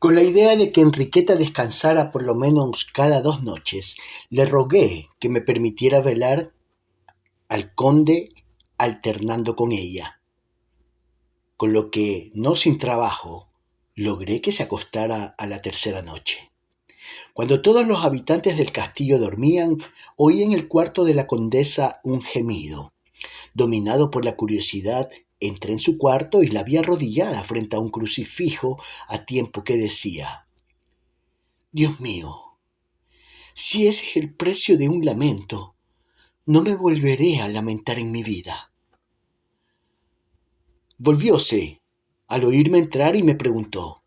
Con la idea de que Enriqueta descansara por lo menos cada 2 noches, le rogué que me permitiera velar al conde alternando con ella, con lo que, no sin trabajo, logré que se acostara a la tercera noche. Cuando todos los habitantes del castillo dormían, oí en el cuarto de la condesa un gemido. Dominado por la curiosidad, entré en su cuarto y la vi arrodillada frente a un crucifijo a tiempo que decía: Dios mío, si ese es el precio de un lamento, no me volveré a lamentar en mi vida. Volvióse al oírme entrar y me preguntó: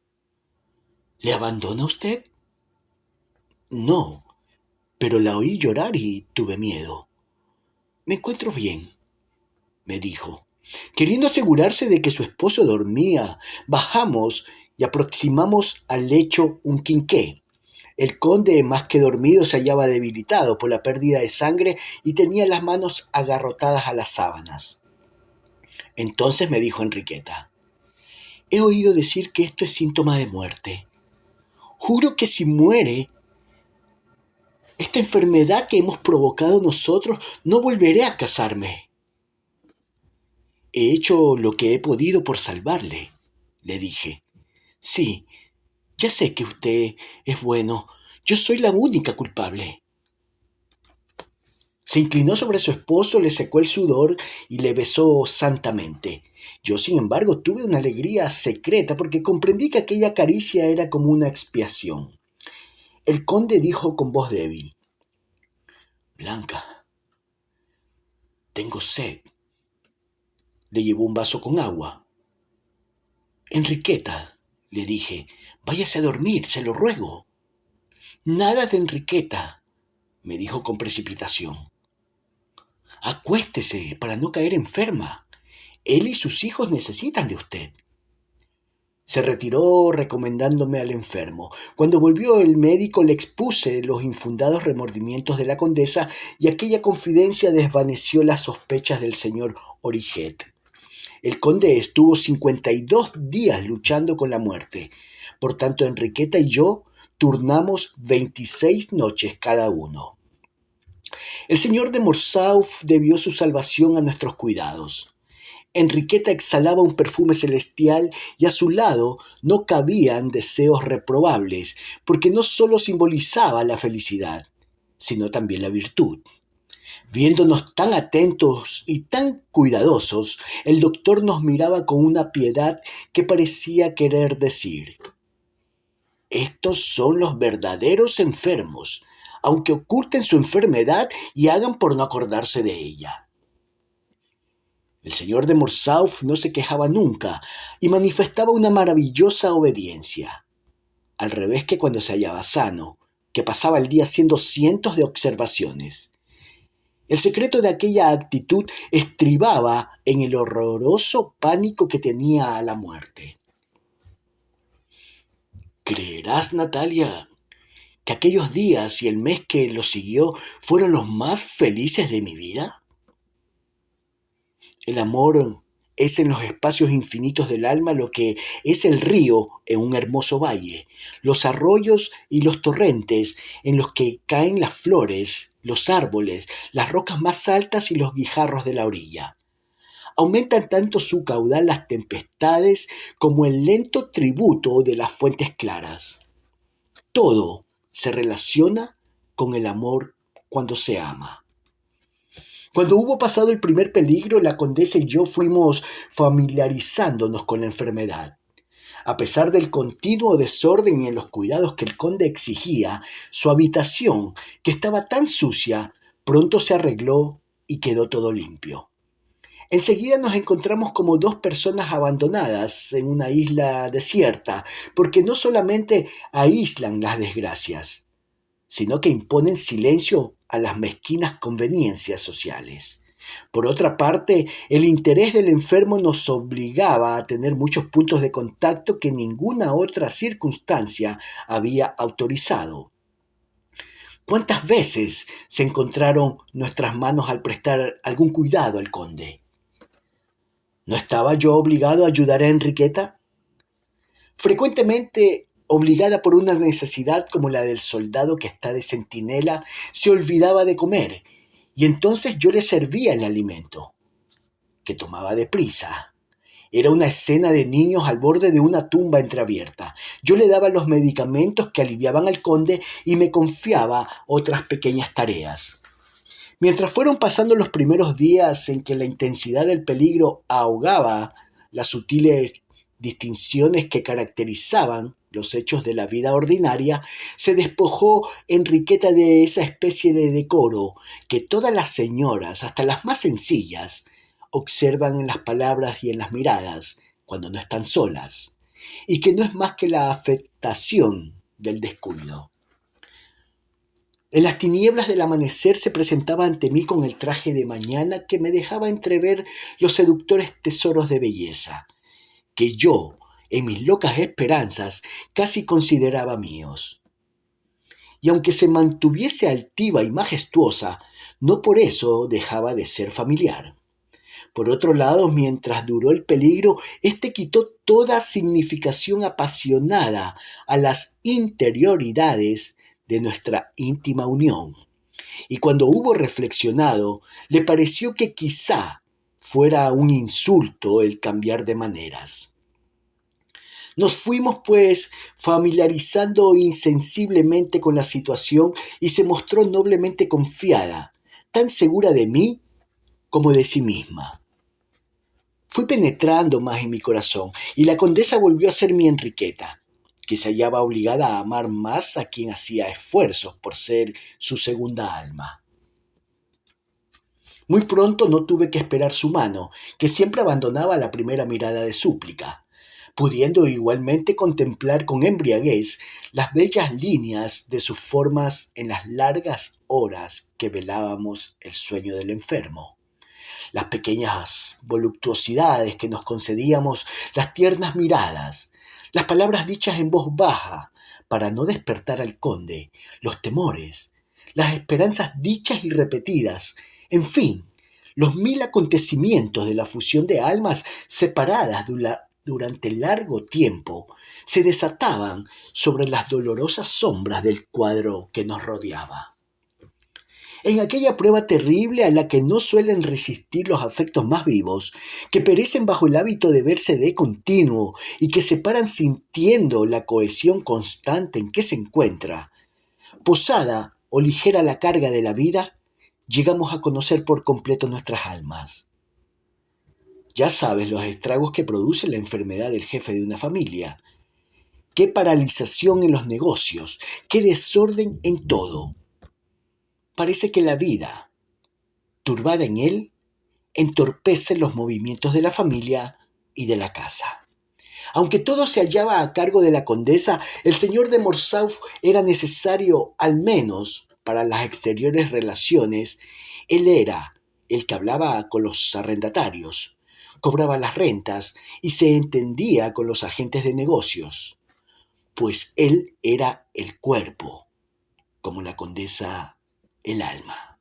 ¿Le abandona usted? No, pero la oí llorar y tuve miedo. Me encuentro bien, me dijo. Queriendo asegurarse de que su esposo dormía, bajamos y aproximamos al lecho un quinqué. El conde, más que dormido, se hallaba debilitado por la pérdida de sangre y tenía las manos agarrotadas a las sábanas. Entonces me dijo Enriqueta: he oído decir que esto es síntoma de muerte. Juro que si muere esta enfermedad que hemos provocado nosotros, no volveré a casarme. He hecho lo que he podido por salvarle, le dije. Sí, ya sé que usted es bueno. Yo soy la única culpable. Se inclinó sobre su esposo, le secó el sudor y le besó santamente. Yo, sin embargo, tuve una alegría secreta porque comprendí que aquella caricia era como una expiación. El conde dijo con voz débil: Blanca, tengo sed. Le llevó un vaso con agua. Enriqueta, le dije, váyase a dormir, se lo ruego. Nada de Enriqueta, me dijo con precipitación. Acuéstese para no caer enferma. Él y sus hijos necesitan de usted. Se retiró recomendándome al enfermo. Cuando volvió el médico le expuse los infundados remordimientos de la condesa y aquella confidencia desvaneció las sospechas del señor Origet. El conde estuvo 52 días luchando con la muerte. Por tanto, Enriqueta y yo turnamos 26 noches cada uno. El señor de Morsauf debió su salvación a nuestros cuidados. Enriqueta exhalaba un perfume celestial y a su lado no cabían deseos reprobables, porque no sólo simbolizaba la felicidad, sino también la virtud. Viéndonos tan atentos y tan cuidadosos, el doctor nos miraba con una piedad que parecía querer decir: estos son los verdaderos enfermos, aunque oculten su enfermedad y hagan por no acordarse de ella. El señor de Morsauf no se quejaba nunca y manifestaba una maravillosa obediencia, al revés que cuando se hallaba sano, que pasaba el día haciendo cientos de observaciones. El secreto de aquella actitud estribaba en el horroroso pánico que tenía a la muerte. ¿Creerás, Natalia, que aquellos días y el mes que lo siguió fueron los más felices de mi vida? El amor es en los espacios infinitos del alma lo que es el río en un hermoso valle, los arroyos y los torrentes en los que caen las flores, los árboles, las rocas más altas y los guijarros de la orilla. Aumentan tanto su caudal las tempestades como el lento tributo de las fuentes claras. Todo se relaciona con el amor cuando se ama. Cuando hubo pasado el primer peligro, la condesa y yo fuimos familiarizándonos con la enfermedad. A pesar del continuo desorden en los cuidados que el conde exigía, su habitación, que estaba tan sucia, pronto se arregló y quedó todo limpio. Enseguida nos encontramos como dos personas abandonadas en una isla desierta, porque no solamente aíslan las desgracias, sino que imponen silencio a las mezquinas conveniencias sociales. Por otra parte, el interés del enfermo nos obligaba a tener muchos puntos de contacto que ninguna otra circunstancia había autorizado. ¿Cuántas veces se encontraron nuestras manos al prestar algún cuidado al conde? ¿No estaba yo obligado a ayudar a Enriqueta? Frecuentemente obligada por una necesidad como la del soldado que está de centinela, se olvidaba de comer, y entonces yo le servía el alimento, que tomaba deprisa. Era una escena de niños al borde de una tumba entreabierta. Yo le daba los medicamentos que aliviaban al conde y me confiaba otras pequeñas tareas. Mientras fueron pasando los primeros días en que la intensidad del peligro ahogaba las sutiles distinciones que caracterizaban los hechos de la vida ordinaria, se despojó Enriqueta de esa especie de decoro que todas las señoras, hasta las más sencillas, observan en las palabras y en las miradas cuando no están solas, y que no es más que la afectación del descuido. En las tinieblas del amanecer se presentaba ante mí con el traje de mañana que me dejaba entrever los seductores tesoros de belleza, que yo, en mis locas esperanzas, casi consideraba míos. Y aunque se mantuviese altiva y majestuosa, no por eso dejaba de ser familiar. Por otro lado, mientras duró el peligro, éste quitó toda significación apasionada a las interioridades de nuestra íntima unión. Y cuando hubo reflexionado, le pareció que quizá fuera un insulto el cambiar de maneras. Nos fuimos, pues, familiarizando insensiblemente con la situación y se mostró noblemente confiada, tan segura de mí como de sí misma. Fui penetrando más en mi corazón y la condesa volvió a ser mi Enriqueta, que se hallaba obligada a amar más a quien hacía esfuerzos por ser su segunda alma. Muy pronto no tuve que esperar su mano, que siempre abandonaba la primera mirada de súplica, pudiendo igualmente contemplar con embriaguez las bellas líneas de sus formas en las largas horas que velábamos el sueño del enfermo. Las pequeñas voluptuosidades que nos concedíamos, las tiernas miradas, las palabras dichas en voz baja para no despertar al conde, los temores, las esperanzas dichas y repetidas, en fin, los 1000 acontecimientos de la fusión de almas separadas durante largo tiempo se desataban sobre las dolorosas sombras del cuadro que nos rodeaba. En aquella prueba terrible a la que no suelen resistir los afectos más vivos, que perecen bajo el hábito de verse de continuo y que se paran sintiendo la cohesión constante en que se encuentra, posada o ligera la carga de la vida, llegamos a conocer por completo nuestras almas. Ya sabes los estragos que produce la enfermedad del jefe de una familia. Qué paralización en los negocios, qué desorden en todo. Parece que la vida, turbada en él, entorpece los movimientos de la familia y de la casa. Aunque todo se hallaba a cargo de la condesa, el señor de Morcerf era necesario, al menos para las exteriores relaciones. Él era el que hablaba con los arrendatarios, cobraba las rentas y se entendía con los agentes de negocios, pues él era el cuerpo, como la condesa el alma.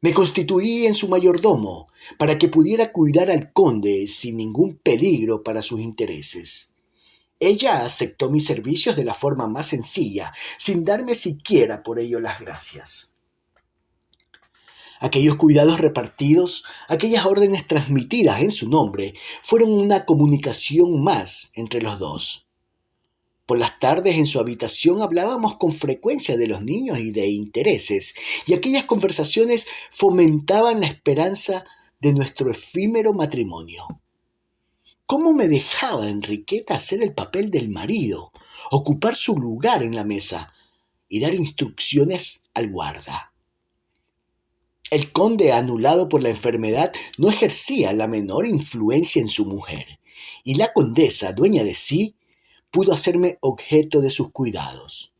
Me constituí en su mayordomo para que pudiera cuidar al conde sin ningún peligro para sus intereses. Ella aceptó mis servicios de la forma más sencilla, sin darme siquiera por ello las gracias. Aquellos cuidados repartidos, aquellas órdenes transmitidas en su nombre, fueron una comunicación más entre los dos. Por las tardes en su habitación hablábamos con frecuencia de los niños y de intereses, y aquellas conversaciones fomentaban la esperanza de nuestro efímero matrimonio. ¿Cómo me dejaba Enriqueta hacer el papel del marido, ocupar su lugar en la mesa y dar instrucciones al guarda? El conde, anulado por la enfermedad, no ejercía la menor influencia en su mujer, y la condesa, dueña de sí, pudo hacerme objeto de sus cuidados.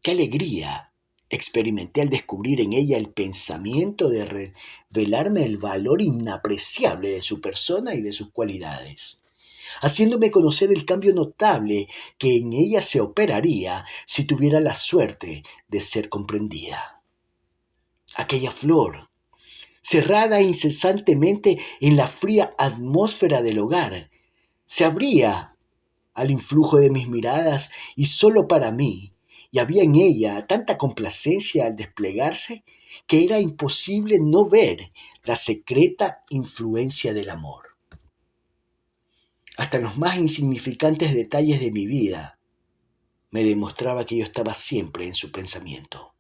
¡Qué alegría experimenté al descubrir en ella el pensamiento de revelarme el valor inapreciable de su persona y de sus cualidades, haciéndome conocer el cambio notable que en ella se operaría si tuviera la suerte de ser comprendida! Aquella flor, cerrada incesantemente en la fría atmósfera del hogar, se abría al influjo de mis miradas y solo para mí, y había en ella tanta complacencia al desplegarse que era imposible no ver la secreta influencia del amor. Hasta en los más insignificantes detalles de mi vida me demostraba que yo estaba siempre en su pensamiento.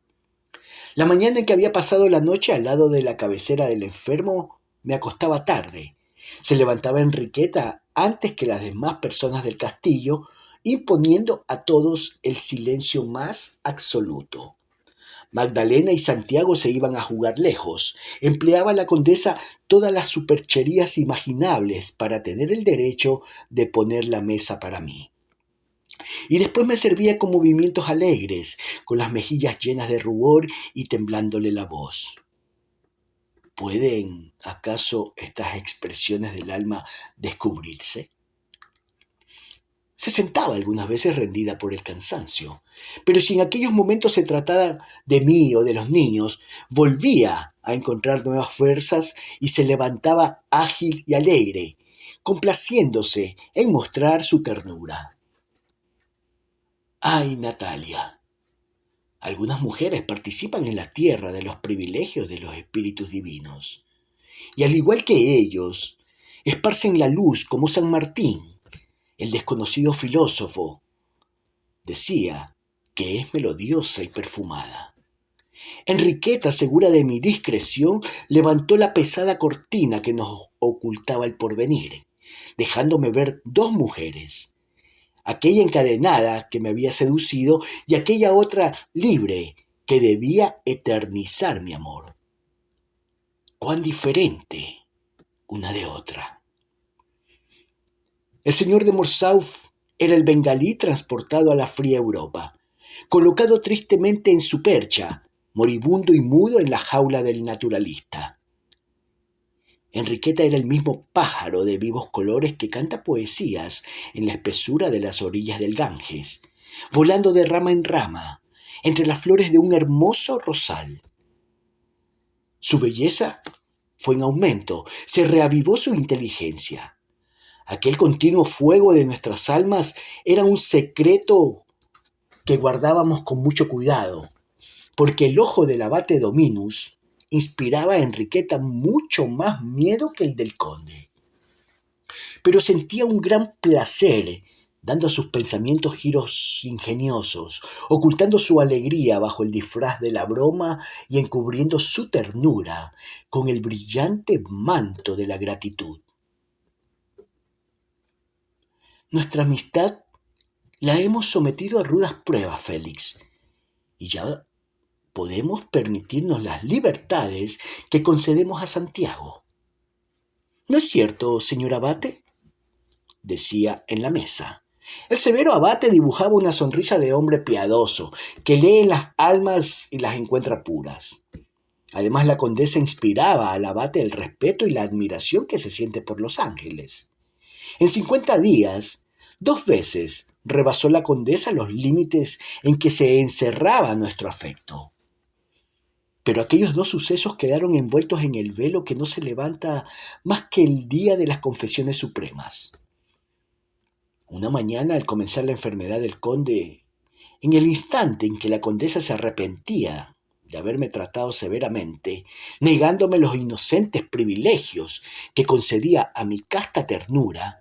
La mañana en que había pasado la noche al lado de la cabecera del enfermo, me acostaba tarde. Se levantaba Enriqueta antes que las demás personas del castillo, imponiendo a todos el silencio más absoluto. Magdalena y Santiago se iban a jugar lejos. Empleaba la condesa todas las supercherías imaginables para tener el derecho de poner la mesa para mí. Y después me servía con movimientos alegres, con las mejillas llenas de rubor y temblándole la voz. ¿Pueden, acaso, estas expresiones del alma descubrirse? Se sentaba algunas veces rendida por el cansancio, pero si en aquellos momentos se trataba de mí o de los niños, volvía a encontrar nuevas fuerzas y se levantaba ágil y alegre, complaciéndose en mostrar su ternura. ¡Ay, Natalia! Algunas mujeres participan en la tierra de los privilegios de los espíritus divinos, y al igual que ellos, esparcen la luz como San Martín, el desconocido filósofo, decía que es melodiosa y perfumada. Enriqueta, segura de mi discreción, levantó la pesada cortina que nos ocultaba el porvenir, dejándome ver dos mujeres, aquella encadenada que me había seducido y aquella otra libre que debía eternizar mi amor. Cuán diferente una de otra. El señor de Morsauf era el bengalí transportado a la fría Europa, colocado tristemente en su percha, moribundo y mudo en la jaula del naturalista. Enriqueta era el mismo pájaro de vivos colores que canta poesías en la espesura de las orillas del Ganges, volando de rama en rama, entre las flores de un hermoso rosal. Su belleza fue en aumento, se reavivó su inteligencia. Aquel continuo fuego de nuestras almas era un secreto que guardábamos con mucho cuidado, porque el ojo del abate Dominus inspiraba a Enriqueta mucho más miedo que el del conde. Pero sentía un gran placer dando a sus pensamientos giros ingeniosos, ocultando su alegría bajo el disfraz de la broma y encubriendo su ternura con el brillante manto de la gratitud. Nuestra amistad la hemos sometido a rudas pruebas, Félix, y ya podemos permitirnos las libertades que concedemos a Santiago. ¿No es cierto, señor abate?, decía en la mesa. El severo abate dibujaba una sonrisa de hombre piadoso, que lee en las almas y las encuentra puras. Además, la condesa inspiraba al abate el respeto y la admiración que se siente por los ángeles. En 50 días, 2 veces rebasó la condesa los límites en que se encerraba nuestro afecto. Pero aquellos 2 sucesos quedaron envueltos en el velo que no se levanta más que el día de las confesiones supremas. Una mañana, al comenzar la enfermedad del conde, en el instante en que la condesa se arrepentía de haberme tratado severamente, negándome los inocentes privilegios que concedía a mi casta ternura,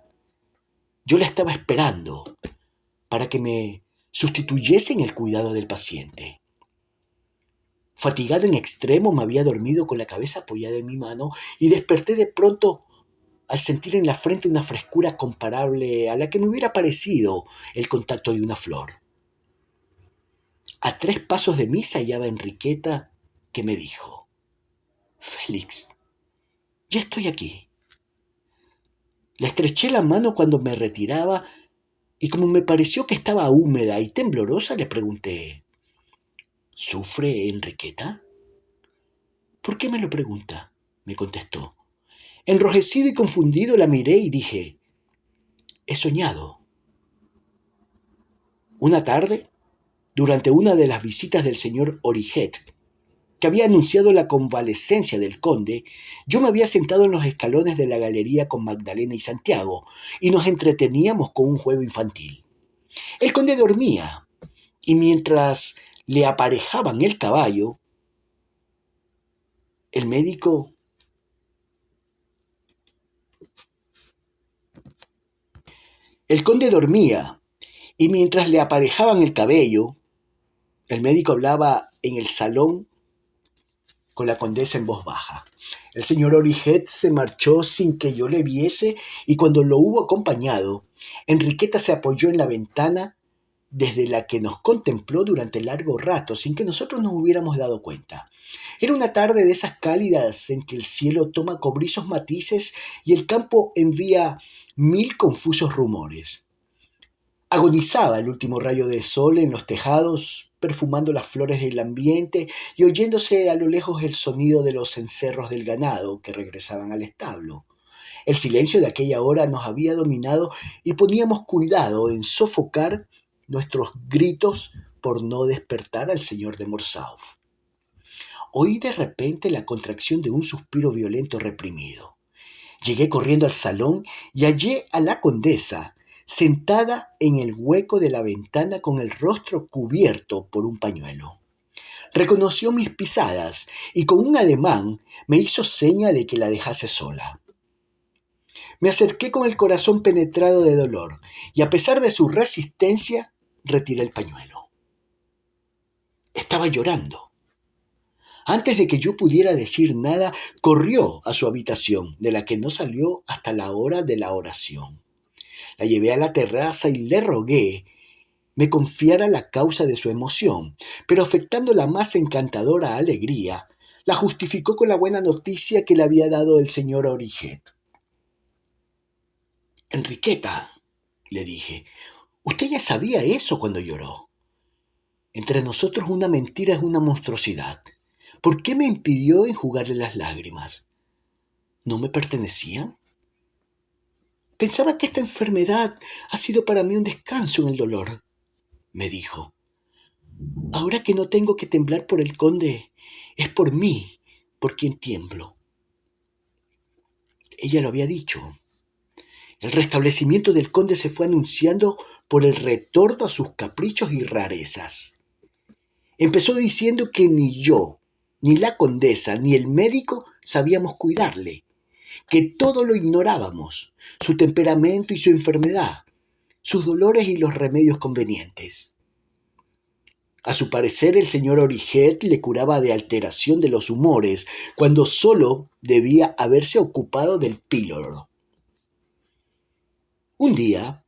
yo la estaba esperando para que me sustituyese en el cuidado del paciente. Fatigado en extremo, me había dormido con la cabeza apoyada en mi mano y desperté de pronto al sentir en la frente una frescura comparable a la que me hubiera parecido el contacto de una flor. A 3 pasos de mí se hallaba Enriqueta, que me dijo: «Félix, ya estoy aquí». Le estreché la mano cuando me retiraba y como me pareció que estaba húmeda y temblorosa, le pregunté: «¿Sufre Enriqueta?». «¿Por qué me lo pregunta?», me contestó. Enrojecido y confundido la miré y dije: «He soñado». Una tarde, durante una de las visitas del señor Origet, que había anunciado la convalecencia del conde, yo me había sentado en los escalones de la galería con Magdalena y Santiago, y nos entreteníamos con un juego infantil. El conde dormía, y mientras le aparejaban el caballo, el médico El conde dormía, y mientras le aparejaban el cabello, el médico hablaba en el salón con la condesa en voz baja. El señor Origet se marchó sin que yo le viese, y cuando lo hubo acompañado, Enriqueta se apoyó en la ventana desde la que nos contempló durante largo rato, sin que nosotros nos hubiéramos dado cuenta. Era una tarde de esas cálidas en que el cielo toma cobrizos matices y el campo envía mil confusos rumores. Agonizaba el último rayo de sol en los tejados, perfumando las flores del ambiente y oyéndose a lo lejos el sonido de los cencerros del ganado que regresaban al establo. El silencio de aquella hora nos había dominado y poníamos cuidado en sofocar nuestros gritos por no despertar al señor de Morsauf. Oí de repente la contracción de un suspiro violento reprimido. Llegué corriendo al salón y hallé a la condesa sentada en el hueco de la ventana con el rostro cubierto por un pañuelo. Reconoció mis pisadas y con un ademán me hizo seña de que la dejase sola. Me acerqué con el corazón penetrado de dolor y a pesar de su resistencia retiré el pañuelo. Estaba llorando. Antes de que yo pudiera decir nada, corrió a su habitación, de la que no salió hasta la hora de la oración. La llevé a la terraza y le rogué me confiara la causa de su emoción, pero afectando la más encantadora alegría, la justificó con la buena noticia que le había dado el señor Origet. Enriqueta, le dije, usted ya sabía eso cuando lloró. Entre nosotros una mentira es una monstruosidad. ¿Por qué me impidió enjugarle las lágrimas? ¿No me pertenecían? Pensaba que esta enfermedad ha sido para mí un descanso en el dolor, me dijo. Ahora que no tengo que temblar por el conde, es por mí por quien tiemblo. Ella lo había dicho. El restablecimiento del conde se fue anunciando por el retorno a sus caprichos y rarezas. Empezó diciendo que ni yo, ni la condesa, ni el médico sabíamos cuidarle, que todo lo ignorábamos, su temperamento y su enfermedad, sus dolores y los remedios convenientes. A su parecer, el señor Origet le curaba de alteración de los humores, cuando solo debía haberse ocupado del píloro. Un día,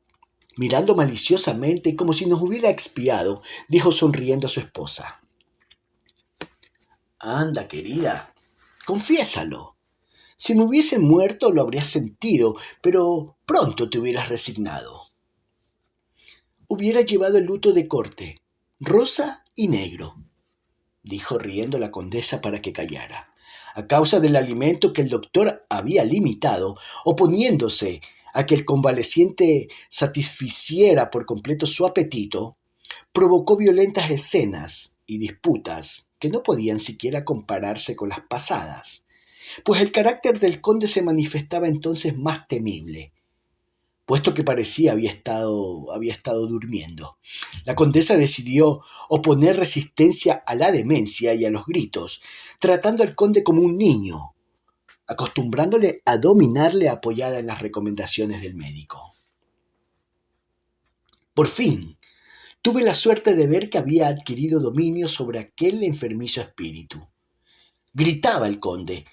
mirando maliciosamente como si nos hubiera expiado, dijo sonriendo a su esposa: Anda, querida, confiésalo. Si me hubiese muerto lo habrías sentido, pero pronto te hubieras resignado. Hubiera llevado el luto de corte, rosa y negro, dijo riendo la condesa para que callara. A causa del alimento que el doctor había limitado, oponiéndose a que el convaleciente satisficiera por completo su apetito, provocó violentas escenas y disputas que no podían siquiera compararse con las pasadas, pues el carácter del conde se manifestaba entonces más temible, puesto que parecía había estado durmiendo. La condesa decidió oponer resistencia a la demencia y a los gritos, tratando al conde como un niño, acostumbrándole a dominarle apoyada en las recomendaciones del médico. Por fin, tuve la suerte de ver que había adquirido dominio sobre aquel enfermizo espíritu. Gritaba el conde,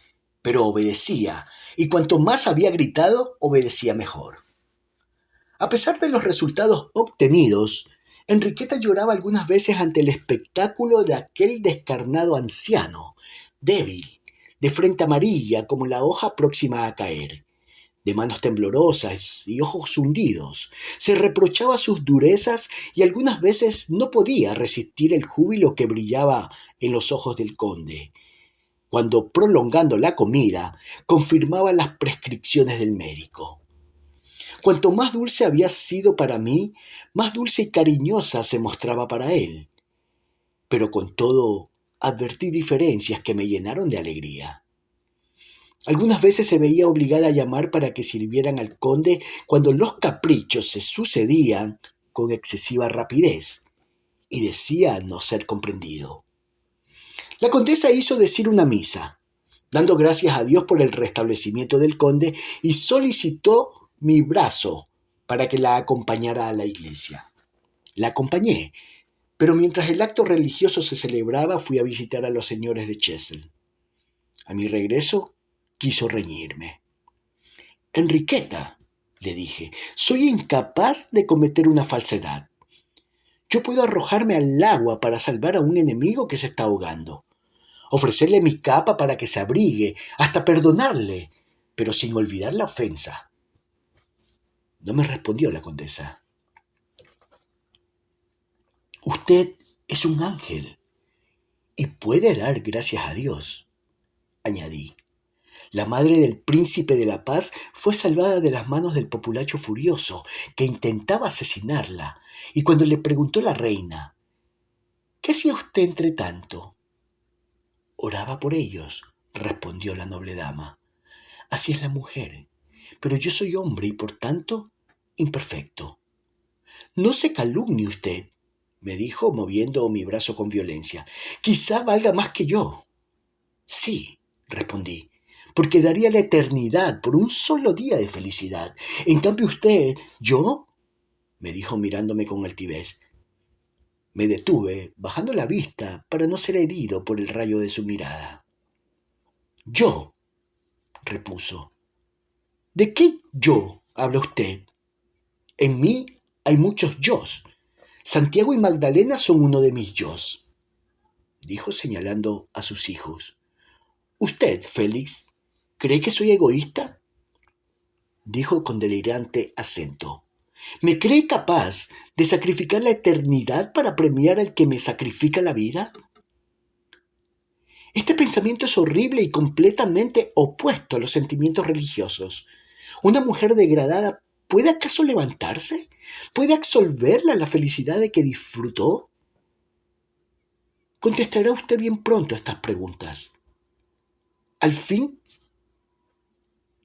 pero obedecía, y cuanto más había gritado, obedecía mejor. A pesar de los resultados obtenidos, Enriqueta lloraba algunas veces ante el espectáculo de aquel descarnado anciano, débil, de frente amarilla como la hoja próxima a caer, de manos temblorosas y ojos hundidos. Se reprochaba sus durezas y algunas veces no podía resistir el júbilo que brillaba en los ojos del conde, cuando, prolongando la comida, confirmaba las prescripciones del médico. Cuanto más dulce había sido para mí, más dulce y cariñosa se mostraba para él. Pero con todo advertí diferencias que me llenaron de alegría. Algunas veces se veía obligada a llamar para que sirvieran al conde cuando los caprichos se sucedían con excesiva rapidez, y decía no ser comprendido. La condesa hizo decir una misa, dando gracias a Dios por el restablecimiento del conde, y solicitó mi brazo para que la acompañara a la iglesia. La acompañé, pero mientras el acto religioso se celebraba fui a visitar a los señores de Chessel. A mi regreso quiso reñirme. Enriqueta, le dije, soy incapaz de cometer una falsedad. Yo puedo arrojarme al agua para salvar a un enemigo que se está ahogando, ofrecerle mi capa para que se abrigue, hasta perdonarle, pero sin olvidar la ofensa. No me respondió la condesa. Usted es un ángel y puede dar gracias a Dios, añadí. La madre del príncipe de la paz fue salvada de las manos del populacho furioso que intentaba asesinarla, y cuando le preguntó la reina, ¿qué hacía usted entre tanto? Oraba por ellos, respondió la noble dama. Así es la mujer, pero yo soy hombre y por tanto imperfecto. No se calumnie usted, me dijo moviendo mi brazo con violencia. Quizá valga más que yo. Sí, respondí, porque daría la eternidad por un solo día de felicidad. En cambio usted, ¿yo? Me dijo mirándome con altivez. Me detuve, bajando la vista para no ser herido por el rayo de su mirada. Yo, repuso. ¿De qué yo habla usted? En mí hay muchos yos. Santiago y Magdalena son uno de mis yos, dijo señalando a sus hijos. ¿Usted, Félix, cree que soy egoísta? Dijo con delirante acento. ¿Me cree capaz de sacrificar la eternidad para premiar al que me sacrifica la vida? Este pensamiento es horrible y completamente opuesto a los sentimientos religiosos. ¿Una mujer degradada puede acaso levantarse? ¿Puede absolverla la felicidad de que disfrutó? Contestará usted bien pronto a estas preguntas. Al fin,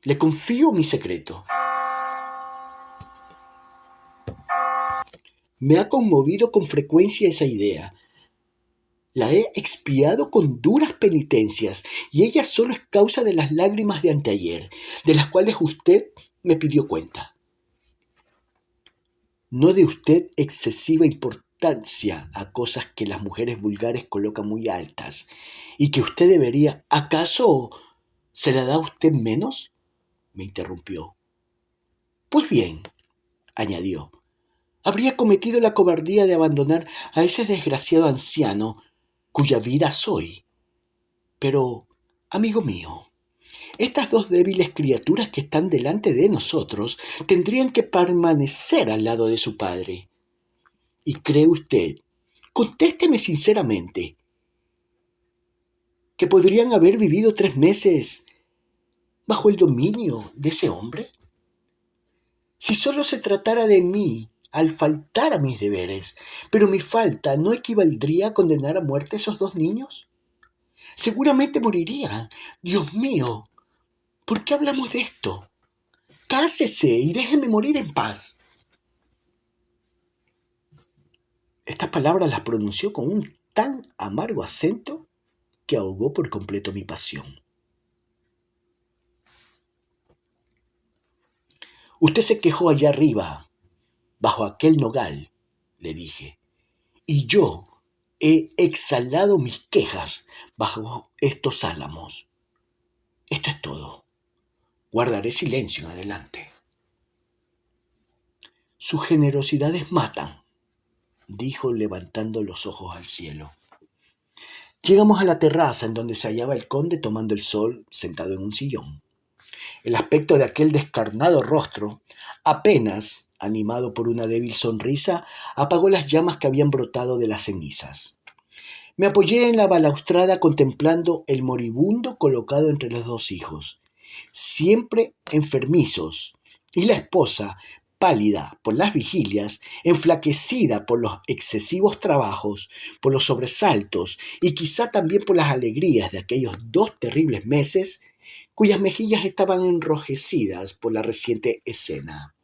le confío mi secreto. Me ha conmovido con frecuencia esa idea. La he expiado con duras penitencias, y ella solo es causa de las lágrimas de anteayer, de las cuales usted me pidió cuenta. No dé usted excesiva importancia a cosas que las mujeres vulgares colocan muy altas, y que usted debería. ¿Acaso se la da a usted menos? Me interrumpió. Pues bien, añadió, habría cometido la cobardía de abandonar a ese desgraciado anciano cuya vida soy. Pero, amigo mío, estas dos débiles criaturas que están delante de nosotros tendrían que permanecer al lado de su padre. ¿Y cree usted, contésteme sinceramente, que podrían haber vivido 3 meses bajo el dominio de ese hombre? Si solo se tratara de mí al faltar a mis deberes, pero mi falta no equivaldría a condenar a muerte a esos 2 niños. Seguramente morirían. Dios mío, ¿por qué hablamos de esto? Cásese y déjeme morir en paz. Estas palabras las pronunció con un tan amargo acento que ahogó por completo mi pasión. Usted se quejó allá arriba, bajo aquel nogal, le dije, y yo he exhalado mis quejas bajo estos álamos. Esto es todo. Guardaré silencio en adelante. Sus generosidades matan, dijo levantando los ojos al cielo. Llegamos a la terraza en donde se hallaba el conde tomando el sol sentado en un sillón. El aspecto de aquel descarnado rostro, apenas animado por una débil sonrisa, apagó las llamas que habían brotado de las cenizas. Me apoyé en la balaustrada contemplando el moribundo colocado entre los 2 hijos, siempre enfermizos, y la esposa pálida por las vigilias, enflaquecida por los excesivos trabajos, por los sobresaltos y quizá también por las alegrías de aquellos 2 terribles meses, cuyas mejillas estaban enrojecidas por la reciente escena.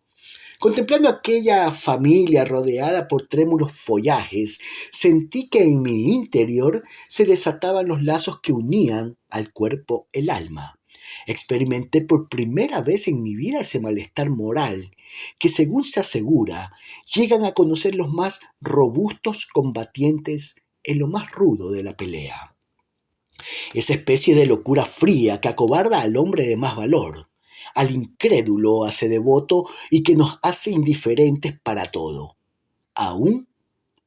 Contemplando aquella familia rodeada por trémulos follajes, sentí que en mi interior se desataban los lazos que unían al cuerpo el alma. Experimenté por primera vez en mi vida ese malestar moral que, según se asegura, llegan a conocer los más robustos combatientes en lo más rudo de la pelea. Esa especie de locura fría que acobarda al hombre de más valor, al incrédulo hace devoto y que nos hace indiferentes para todo, aún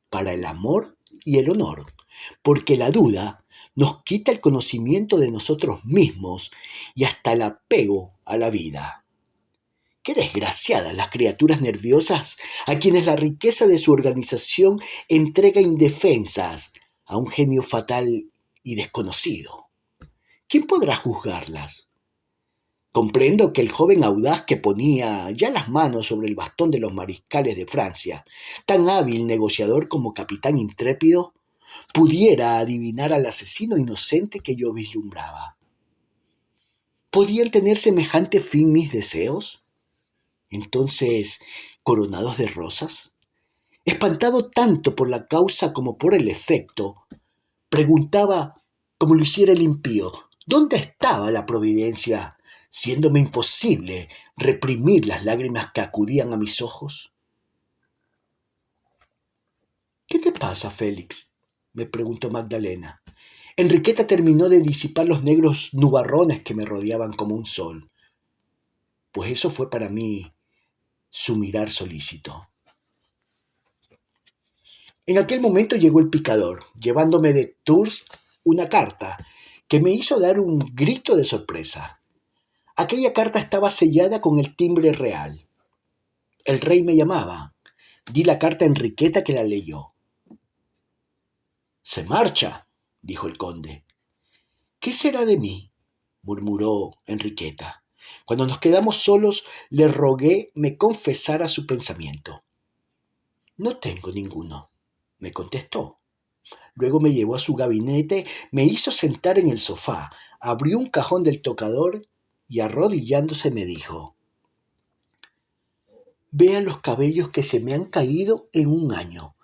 para el amor y el honor, porque la duda nos quita el conocimiento de nosotros mismos y hasta el apego a la vida. Qué desgraciadas las criaturas nerviosas a quienes la riqueza de su organización entrega indefensas a un genio fatal y desconocido. ¿Quién podrá juzgarlas? Comprendo que el joven audaz que ponía ya las manos sobre el bastón de los mariscales de Francia, tan hábil negociador como capitán intrépido, pudiera adivinar al asesino inocente que yo vislumbraba. ¿Podían tener semejante fin mis deseos? Entonces, coronados de rosas. Espantado tanto por la causa como por el efecto, preguntaba, como lo hiciera el impío, ¿dónde estaba la providencia, siéndome imposible reprimir las lágrimas que acudían a mis ojos? ¿Qué te pasa, Félix?, me preguntó Magdalena. Enriqueta terminó de disipar los negros nubarrones que me rodeaban como un sol, pues eso fue para mí su mirar solícito. En aquel momento llegó el picador, llevándome de Tours una carta que me hizo dar un grito de sorpresa. Aquella carta estaba sellada con el timbre real. El rey me llamaba. Di la carta a Enriqueta, que la leyó. «Se marcha», dijo el conde. «¿Qué será de mí?», murmuró Enriqueta. Cuando nos quedamos solos, le rogué me confesara su pensamiento. «No tengo ninguno», me contestó. Luego me llevó a su gabinete, me hizo sentar en el sofá, abrió un cajón del tocador y, arrodillándose, me dijo: «Vea los cabellos que se me han caído en un año.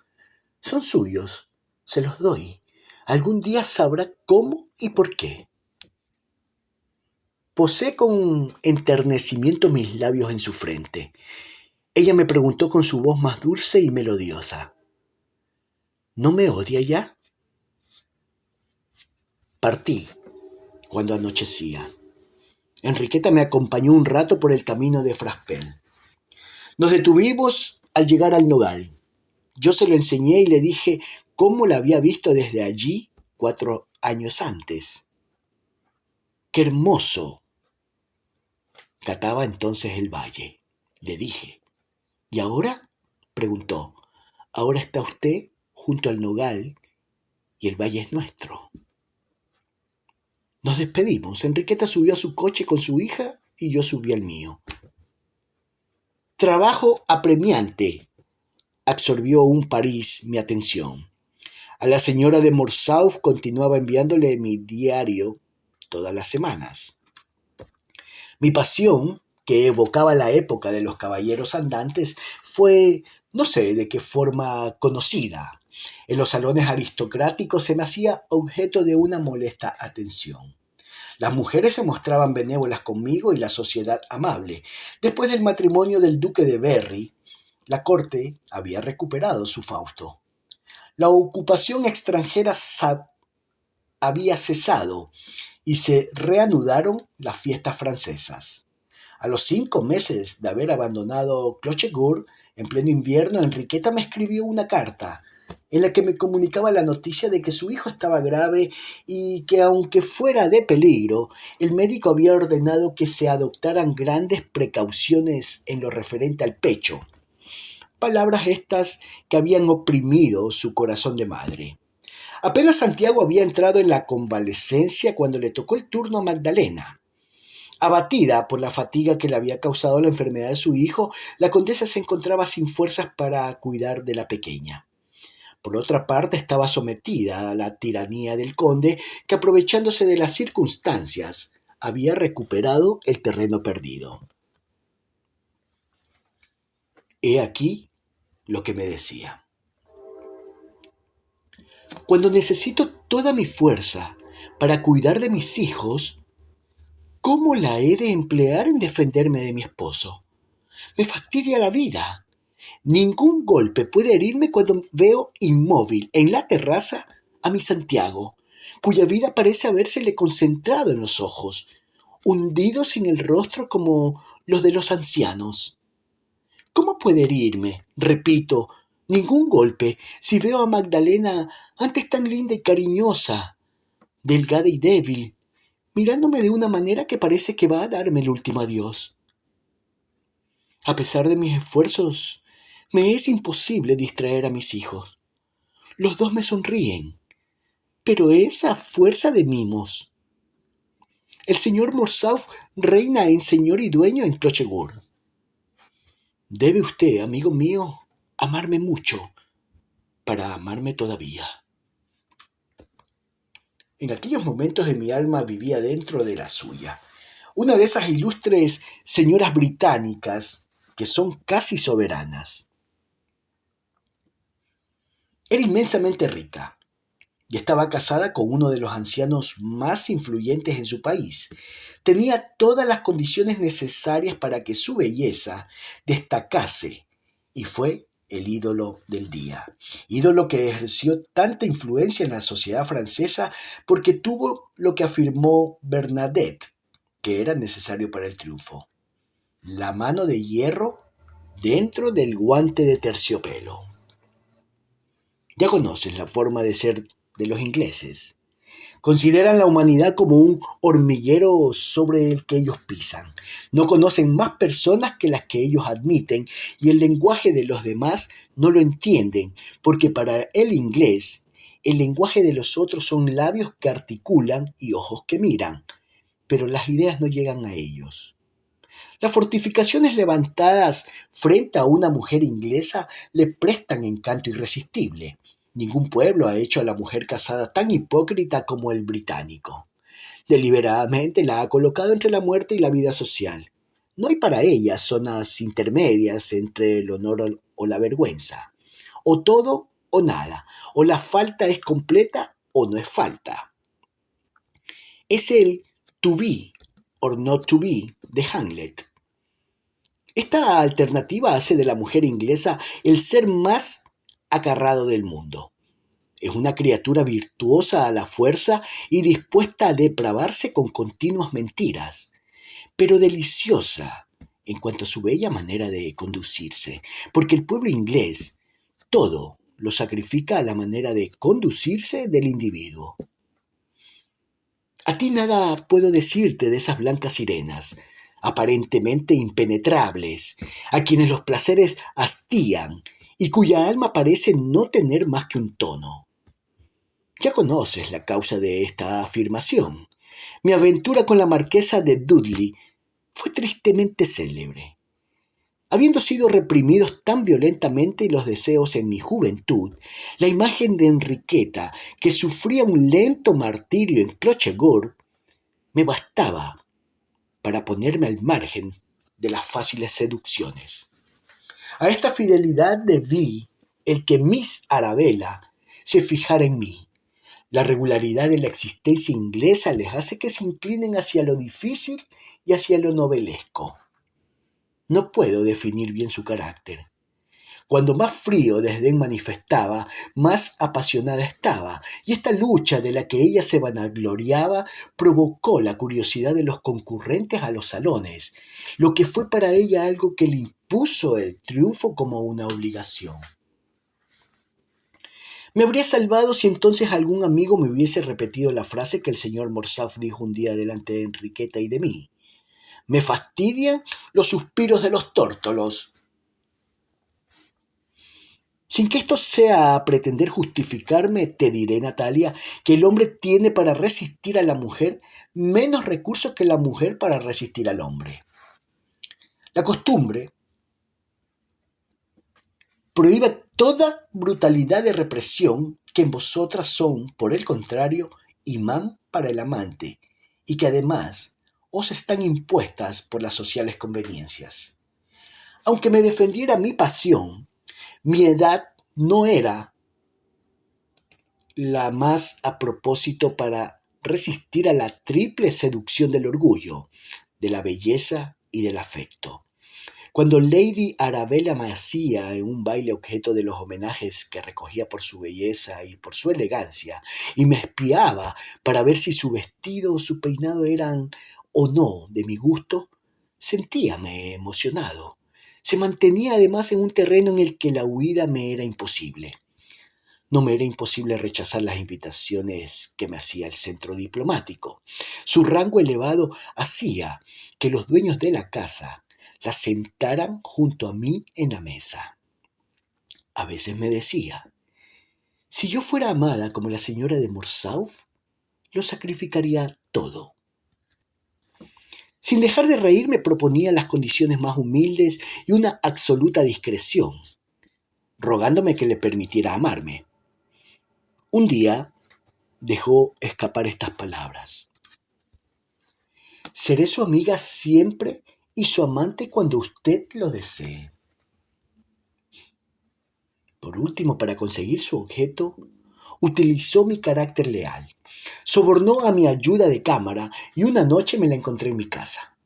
Son suyos, se los doy. Algún día sabrá cómo y por qué». Posé con enternecimiento mis labios en su frente. Ella me preguntó con su voz más dulce y melodiosa: «¿No me odia ya?». Partí cuando anochecía. Enriqueta me acompañó un rato por el camino de Fraspel. Nos detuvimos al llegar al nogal. Yo se lo enseñé y le dije cómo la había visto desde allí 4 años antes. «Qué hermoso cataba entonces el valle», le dije. «¿Y ahora?», preguntó. «Ahora está usted junto al nogal y el valle es nuestro». Nos despedimos. Enriqueta subió a su coche con su hija y yo subí al mío. Trabajo apremiante absorbió un París mi atención. A la señora de Morsauf continuaba enviándole mi diario todas las semanas. Mi pasión, que evocaba la época de los caballeros andantes, fue, no sé de qué forma, conocida. En los salones aristocráticos se me hacía objeto de una molesta atención. Las mujeres se mostraban benévolas conmigo y la sociedad amable. Después del matrimonio del duque de Berry, la corte había recuperado su Fausto. La ocupación extranjera había cesado y se reanudaron las fiestas francesas. A los 5 meses de haber abandonado Clochegourde, en pleno invierno, Enriqueta me escribió una carta en la que me comunicaba la noticia de que su hijo estaba grave y que, aunque fuera de peligro, el médico había ordenado que se adoptaran grandes precauciones en lo referente al pecho. Palabras estas que habían oprimido su corazón de madre. Apenas Santiago había entrado en la convalecencia cuando le tocó el turno a Magdalena. Abatida por la fatiga que le había causado la enfermedad de su hijo, la condesa se encontraba sin fuerzas para cuidar de la pequeña. Por otra parte, estaba sometida a la tiranía del conde, que aprovechándose de las circunstancias, había recuperado el terreno perdido. He aquí lo que me decía. Cuando necesito toda mi fuerza para cuidar de mis hijos, ¿cómo la he de emplear en defenderme de mi esposo? Me fastidia la vida. Ningún golpe puede herirme cuando veo inmóvil en la terraza a mi Santiago, cuya vida parece habérsele concentrado en los ojos, hundidos en el rostro como los de los ancianos. ¿Cómo puede herirme, repito, ningún golpe si veo a Magdalena antes tan linda y cariñosa, delgada y débil, mirándome de una manera que parece que va a darme el último adiós? A pesar de mis esfuerzos, me es imposible distraer a mis hijos. Los dos me sonríen, pero es a fuerza de mimos. El señor Morcerf reina en señor y dueño en Clochegourde. Debe usted, amigo mío, amarme mucho para amarme todavía. En aquellos momentos mi alma vivía dentro de la suya. Una de esas ilustres señoras británicas que son casi soberanas. Era inmensamente rica y estaba casada con uno de los ancianos más influyentes en su país. Tenía todas las condiciones necesarias para que su belleza destacase y fue el ídolo del día. Ídolo que ejerció tanta influencia en la sociedad francesa porque tuvo lo que afirmó Bernadette, que era necesario para el triunfo: la mano de hierro dentro del guante de terciopelo. Ya conoces la forma de ser de los ingleses. Consideran la humanidad como un hormiguero sobre el que ellos pisan. No conocen más personas que las que ellos admiten y el lenguaje de los demás no lo entienden, porque para el inglés el lenguaje de los otros son labios que articulan y ojos que miran, pero las ideas no llegan a ellos. Las fortificaciones levantadas frente a una mujer inglesa le prestan encanto irresistible. Ningún pueblo ha hecho a la mujer casada tan hipócrita como el británico. Deliberadamente la ha colocado entre la muerte y la vida social. No hay para ella zonas intermedias entre el honor o la vergüenza. O todo o nada. O la falta es completa o no es falta. Es el to be or not to be de Hamlet. Esta alternativa hace de la mujer inglesa el ser más acarrado del mundo. Es una criatura virtuosa a la fuerza y dispuesta a depravarse con continuas mentiras, pero deliciosa en cuanto a su bella manera de conducirse, porque el pueblo inglés todo lo sacrifica a la manera de conducirse del individuo. A ti nada puedo decirte de esas blancas sirenas, aparentemente impenetrables, a quienes los placeres hastían y cuya alma parece no tener más que un tono. Ya conoces la causa de esta afirmación. Mi aventura con la marquesa de Dudley fue tristemente célebre. Habiendo sido reprimidos tan violentamente los deseos en mi juventud, la imagen de Enriqueta, que sufría un lento martirio en Clochegourde, me bastaba para ponerme al margen de las fáciles seducciones. A esta fidelidad debí el que Miss Arabella se fijara en mí. La regularidad de la existencia inglesa les hace que se inclinen hacia lo difícil y hacia lo novelesco. No puedo definir bien su carácter. Cuando más frío desdén manifestaba, más apasionada estaba, y esta lucha de la que ella se vanagloriaba provocó la curiosidad de los concurrentes a los salones, lo que fue para ella algo que le impuso el triunfo como una obligación. Me habría salvado si entonces algún amigo me hubiese repetido la frase que el señor Morcerf dijo un día delante de Enriqueta y de mí: «Me fastidian los suspiros de los tórtolos». Sin que esto sea pretender justificarme, te diré, Natalia, que el hombre tiene para resistir a la mujer menos recursos que la mujer para resistir al hombre. La costumbre prohíbe toda brutalidad de represión que en vosotras son, por el contrario, imán para el amante, y que además os están impuestas por las sociales conveniencias. Aunque me defendiera mi pasión, mi edad no era la más a propósito para resistir a la triple seducción del orgullo, de la belleza y del afecto. Cuando Lady Arabella me hacía en un baile objeto de los homenajes que recogía por su belleza y por su elegancia, y me espiaba para ver si su vestido o su peinado eran o no de mi gusto, sentíame emocionado. Se mantenía además en un terreno en el que la huida me era imposible. No me era imposible rechazar las invitaciones que me hacía el centro diplomático. Su rango elevado hacía que los dueños de la casa la sentaran junto a mí en la mesa. A veces me decía, si yo fuera amada como la señora de Morsauf, lo sacrificaría todo. Sin dejar de reír me proponía las condiciones más humildes y una absoluta discreción, rogándome que le permitiera amarme. Un día dejó escapar estas palabras. Seré su amiga siempre y su amante cuando usted lo desee. Por último, para conseguir su objeto, utilizó mi carácter leal. Sobornó a mi ayuda de cámara y una noche me la encontré en mi casa.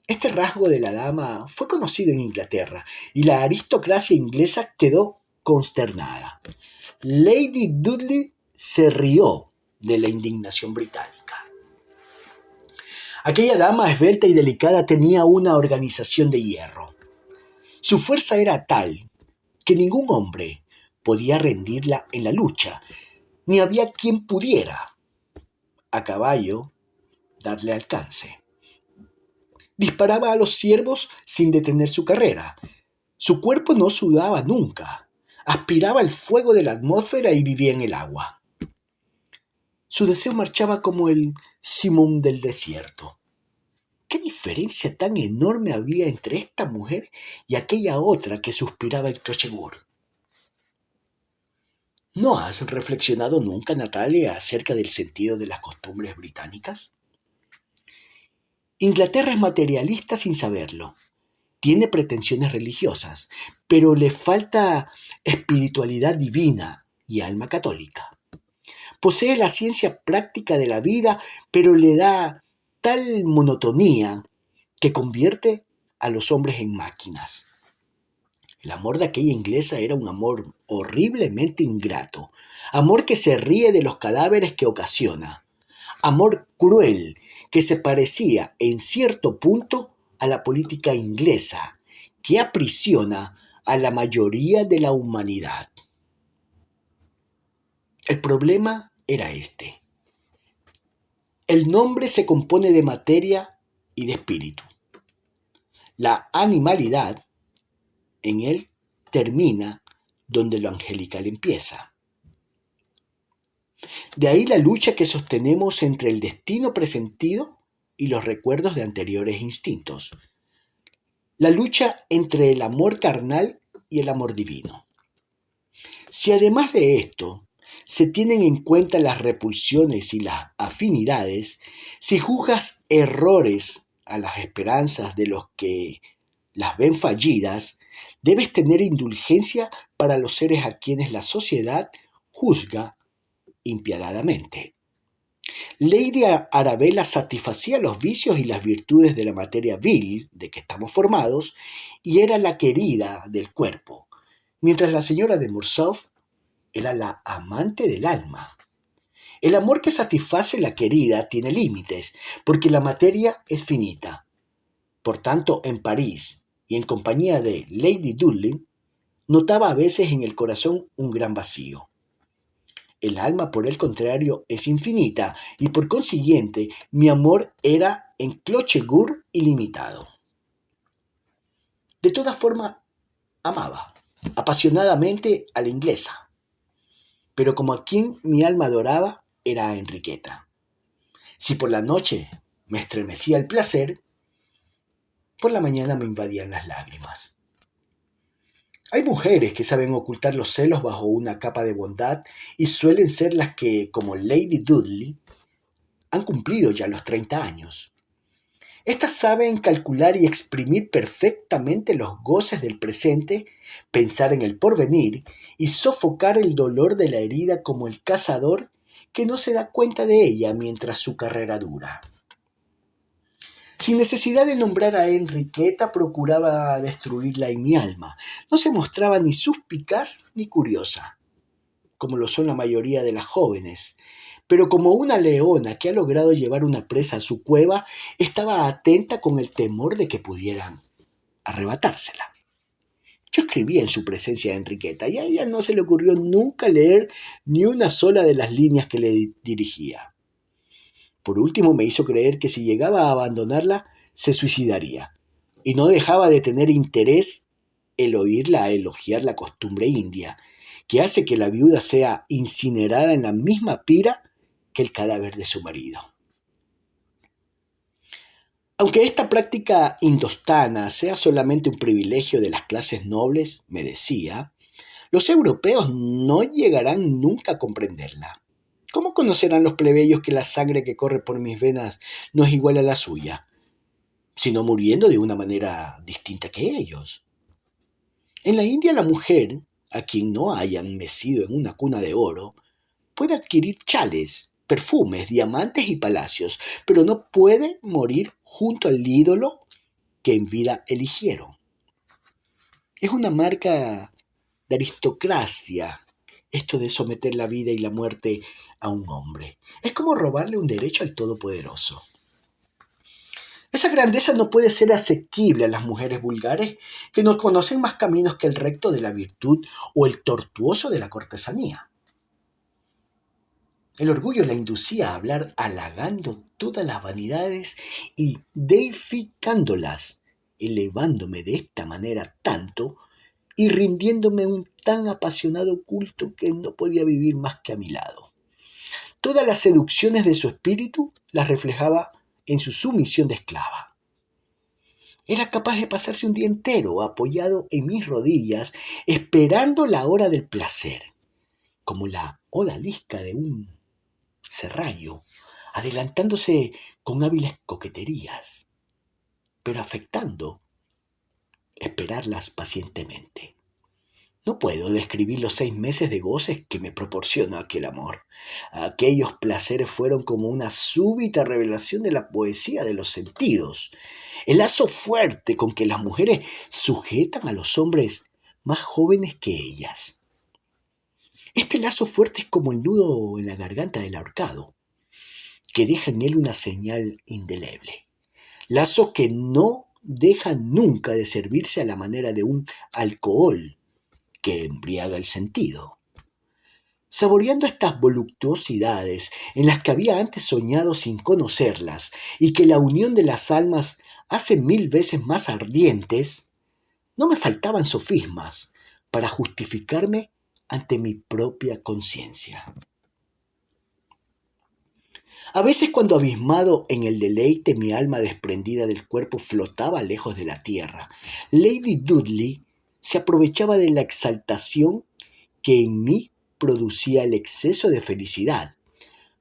Este rasgo de la dama fue conocido en Inglaterra y la aristocracia inglesa quedó consternada. Lady Dudley se rió de la indignación británica. Aquella dama esbelta y delicada tenía una organización de hierro. Su fuerza era tal que ningún hombre podía rendirla en la lucha, ni había quien pudiera, a caballo, darle alcance. Disparaba a los ciervos sin detener su carrera. Su cuerpo no sudaba nunca. Aspiraba el fuego de la atmósfera y vivía en el agua. Su deseo marchaba como el Simón del desierto. ¿Qué diferencia tan enorme había entre esta mujer y aquella otra que suspiraba en Clochegourde? ¿No has reflexionado nunca, Natalia, acerca del sentido de las costumbres británicas? Inglaterra es materialista sin saberlo. Tiene pretensiones religiosas, pero le falta espiritualidad divina y alma católica. Posee la ciencia práctica de la vida, pero le da tal monotonía que convierte a los hombres en máquinas. El amor de aquella inglesa era un amor horriblemente ingrato, amor que se ríe de los cadáveres que ocasiona, amor cruel que se parecía en cierto punto a la política inglesa, que aprisiona a la mayoría de la humanidad. El problema era este. El nombre se compone de materia y de espíritu. La animalidad en él termina donde lo angelical empieza. De ahí la lucha que sostenemos entre el destino presentido y los recuerdos de anteriores instintos. La lucha entre el amor carnal y el amor divino. Si además de esto se tienen en cuenta las repulsiones y las afinidades, si juzgas errores a las esperanzas de los que las ven fallidas, debes tener indulgencia para los seres a quienes la sociedad juzga impiadadamente. Lady Arabella satisfacía los vicios y las virtudes de la materia vil de que estamos formados y era la querida del cuerpo, mientras la señora de Morsauf era la amante del alma. El amor que satisface la querida tiene límites, porque la materia es finita. Por tanto, en París y en compañía de Lady Dudley, notaba a veces en el corazón un gran vacío. El alma, por el contrario, es infinita y por consiguiente mi amor era en Clochegourde ilimitado. De todas formas, amaba. apasionadamente a la inglesa, pero como a quien mi alma adoraba era a Enriqueta. Si por la noche me estremecía el placer, por la mañana me invadían las lágrimas. Hay mujeres que saben ocultar los celos bajo una capa de bondad y suelen ser las que, como Lady Dudley, han cumplido ya los 30 años. Estas saben calcular y exprimir perfectamente los goces del presente, pensar en el porvenir y sofocar el dolor de la herida como el cazador que no se da cuenta de ella mientras su carrera dura. Sin necesidad de nombrar a Enriqueta, procuraba destruirla en mi alma. No se mostraba ni suspicaz ni curiosa, como lo son la mayoría de las jóvenes, pero como una leona que ha logrado llevar una presa a su cueva, estaba atenta con el temor de que pudieran arrebatársela. Yo escribía en su presencia a Enriqueta y a ella no se le ocurrió nunca leer ni una sola de las líneas que le dirigía. Por último me hizo creer que si llegaba a abandonarla, se suicidaría, y no dejaba de tener interés el oírla elogiar la costumbre india, que hace que la viuda sea incinerada en la misma pira que el cadáver de su marido. Aunque esta práctica indostana sea solamente un privilegio de las clases nobles, me decía, los europeos no llegarán nunca a comprenderla. ¿Cómo conocerán los plebeyos que la sangre que corre por mis venas no es igual a la suya, sino muriendo de una manera distinta que ellos? En la India la mujer, a quien no hayan mecido en una cuna de oro, puede adquirir chales, perfumes, diamantes y palacios, pero no puede morir junto al ídolo que en vida eligieron. Es una marca de aristocracia esto de someter la vida y la muerte a un hombre. Es como robarle un derecho al Todopoderoso. Esa grandeza no puede ser asequible a las mujeres vulgares que no conocen más caminos que el recto de la virtud o el tortuoso de la cortesanía. El orgullo la inducía a hablar halagando todas las vanidades y deificándolas, elevándome de esta manera tanto y rindiéndome un tan apasionado culto que no podía vivir más que a mi lado. Todas las seducciones de su espíritu las reflejaba en su sumisión de esclava. Era capaz de pasarse un día entero apoyado en mis rodillas, esperando la hora del placer, como la odalisca de un serrallo, adelantándose con hábiles coqueterías, pero afectando esperarlas pacientemente. No puedo describir los 6 meses de goces que me proporcionó aquel amor. Aquellos placeres fueron como una súbita revelación de la poesía de los sentidos. El lazo fuerte con que las mujeres sujetan a los hombres más jóvenes que ellas. Este lazo fuerte es como el nudo en la garganta del ahorcado, que deja en él una señal indeleble. Lazo que no deja nunca de servirse a la manera de un alcohol que embriaga el sentido. Saboreando estas voluptuosidades en las que había antes soñado sin conocerlas y que la unión de las almas hace 1000 veces más ardientes, no me faltaban sofismas para justificarme ante mi propia conciencia. A veces cuando abismado en el deleite mi alma desprendida del cuerpo flotaba lejos de la tierra, Lady Dudley se aprovechaba de la exaltación que en mí producía el exceso de felicidad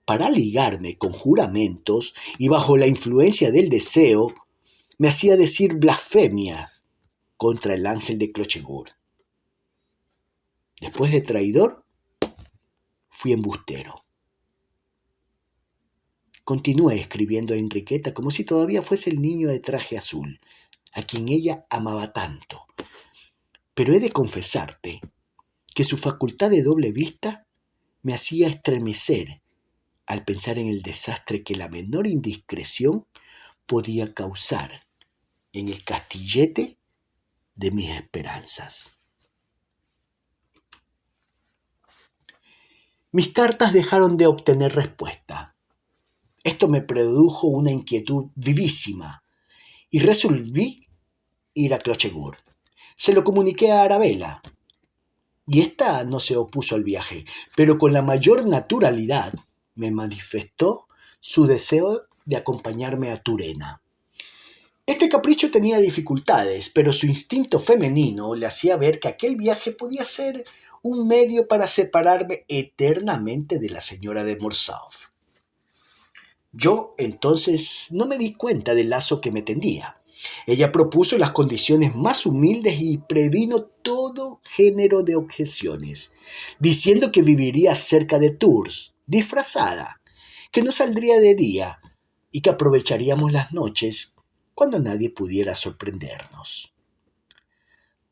para ligarme con juramentos y bajo la influencia del deseo me hacía decir blasfemias contra el ángel de Clochegourde. Después de traidor, fui embustero. Continué escribiendo a Enriqueta como si todavía fuese el niño de traje azul, a quien ella amaba tanto. Pero he de confesarte que su facultad de doble vista me hacía estremecer al pensar en el desastre que la menor indiscreción podía causar en el castillete de mis esperanzas. Mis cartas dejaron de obtener respuesta. Esto me produjo una inquietud vivísima y resolví ir a Clochegourde. Se lo comuniqué a Arabella, y ésta no se opuso al viaje, pero con la mayor naturalidad me manifestó su deseo de acompañarme a Turena. Este capricho tenía dificultades, pero su instinto femenino le hacía ver que aquel viaje podía ser un medio para separarme eternamente de la señora de Morsauf. Yo entonces no me di cuenta del lazo que me tendía. Ella propuso las condiciones más humildes y previno todo género de objeciones, diciendo que viviría cerca de Tours, disfrazada, que no saldría de día y que aprovecharíamos las noches cuando nadie pudiera sorprendernos.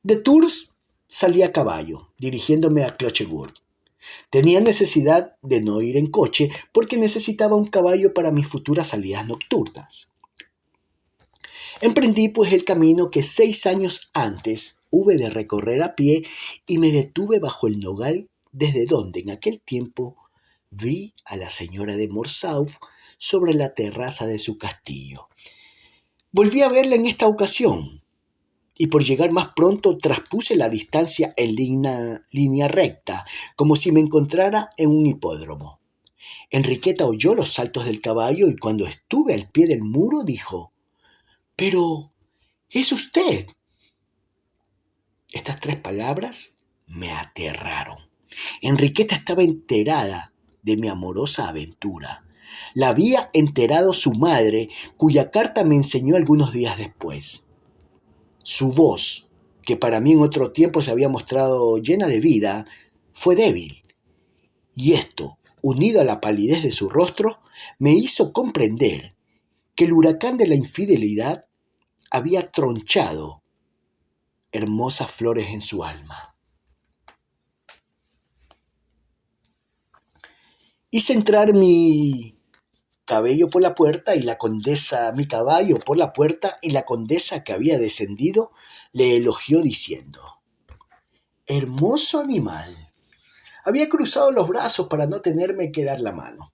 De Tours salí a caballo, dirigiéndome a Clochegourde. Tenía necesidad de no ir en coche porque necesitaba un caballo para mis futuras salidas nocturnas. Emprendí pues el camino que 6 años antes hube de recorrer a pie y me detuve bajo el nogal desde donde en aquel tiempo vi a la señora de Morsauf sobre la terraza de su castillo. Volví a verla en esta ocasión y por llegar más pronto traspuse la distancia en línea recta, como si me encontrara en un hipódromo. Enriqueta oyó los saltos del caballo y cuando estuve al pie del muro dijo: «Pero es usted». Estas 3 palabras me aterraron. Enriqueta estaba enterada de mi amorosa aventura. La había enterado su madre, cuya carta me enseñó algunos días después. Su voz, que para mí en otro tiempo se había mostrado llena de vida, fue débil. Y esto, unido a la palidez de su rostro, me hizo comprender que el huracán de la infidelidad había tronchado hermosas flores en su alma. Hice entrar mi caballo por la puerta y la condesa, mi caballo por la puerta y la condesa, que había descendido, le elogió diciendo: «Hermoso animal». Había cruzado los brazos para no tenerme que dar la mano.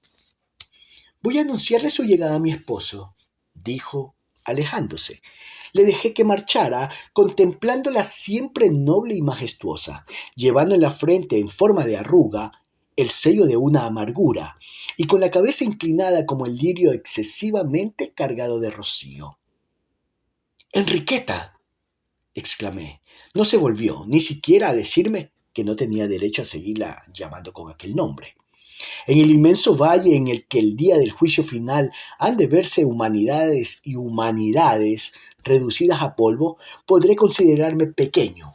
«Voy a anunciarle su llegada a mi esposo», dijo, alejándose. Le dejé que marchara, contemplándola siempre noble y majestuosa, llevando en la frente en forma de arruga el sello de una amargura, y con la cabeza inclinada como el lirio excesivamente cargado de rocío. «Enriqueta», exclamé. No se volvió, ni siquiera a decirme que no tenía derecho a seguirla llamando con aquel nombre. En el inmenso valle en el que el día del juicio final han de verse humanidades y humanidades reducidas a polvo, podré considerarme pequeño,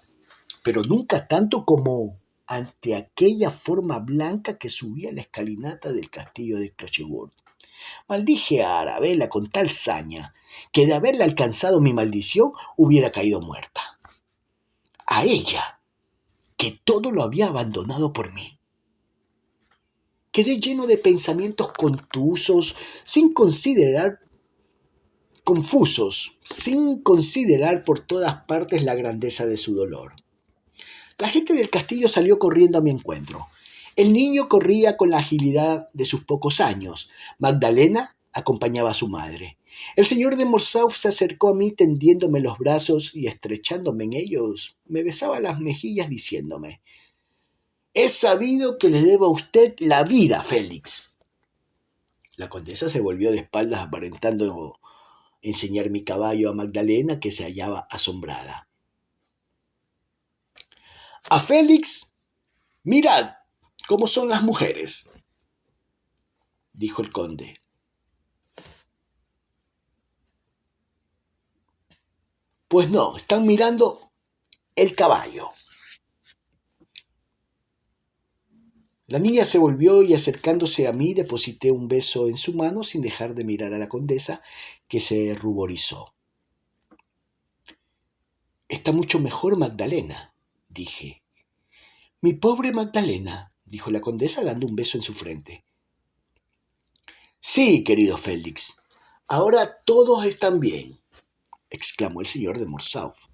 pero nunca tanto como ante aquella forma blanca que subía la escalinata del castillo de Clochegourde. Maldije a Arabella con tal saña que de haberla alcanzado mi maldición hubiera caído muerta. A ella, que todo lo había abandonado por mí. Quedé lleno de pensamientos confusos, sin considerar por todas partes la grandeza de su dolor. La gente del castillo salió corriendo a mi encuentro. El niño corría con la agilidad de sus pocos años. Magdalena acompañaba a su madre. El señor de Morsauf se acercó a mí tendiéndome los brazos y estrechándome en ellos, me besaba las mejillas diciéndome: «He sabido que le debo a usted la vida, Félix». La condesa se volvió de espaldas aparentando enseñar mi caballo a Magdalena, que se hallaba asombrada. «A Félix, mirad cómo son las mujeres», dijo el conde. «Pues no, están mirando el caballo». La niña se volvió y acercándose a mí deposité un beso en su mano sin dejar de mirar a la condesa, que se ruborizó. «Está mucho mejor Magdalena», dije. «Mi pobre Magdalena», dijo la condesa dando un beso en su frente. «Sí, querido Félix, ahora todos están bien», exclamó el señor de Morsauf.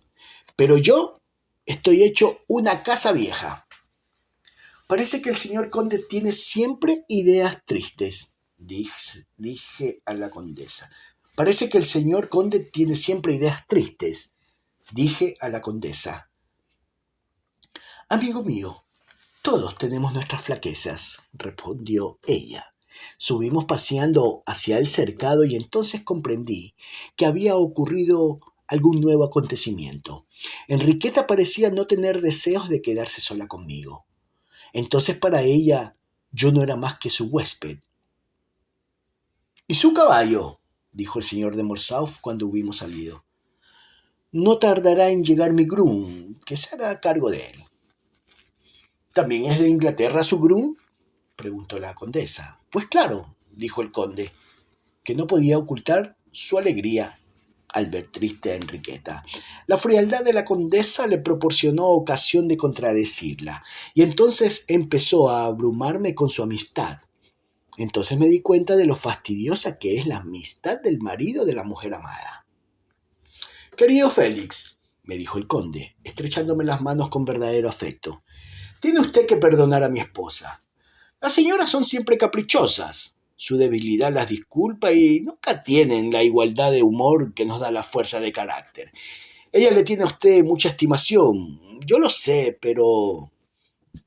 «Pero yo estoy hecho una casa vieja». «Parece que el señor conde tiene siempre ideas tristes», dije a la condesa. «Parece que el señor conde tiene siempre ideas tristes», dije a la condesa. Amigo mío, todos tenemos nuestras flaquezas, respondió ella. Subimos paseando hacia el cercado y entonces comprendí que había ocurrido algún nuevo acontecimiento. Enriqueta parecía no tener deseos de quedarse sola conmigo. Entonces para ella yo no era más que su huésped. ¿Y su caballo? Dijo el señor de Morsauf cuando hubimos salido. No tardará en llegar mi groom, que se hará cargo de él. ¿También es de Inglaterra su groom? Preguntó la condesa. Pues claro, dijo el conde, que no podía ocultar su alegría al ver triste a Enriqueta. La frialdad de la condesa le proporcionó ocasión de contradecirla, y entonces empezó a abrumarme con su amistad. Entonces me di cuenta de lo fastidiosa que es la amistad del marido de la mujer amada. Querido Félix, me dijo el conde, estrechándome las manos con verdadero afecto, tiene usted que perdonar a mi esposa. Las señoras son siempre caprichosas. Su debilidad las disculpa y nunca tienen la igualdad de humor que nos da la fuerza de carácter. Ella le tiene a usted mucha estimación, yo lo sé, pero...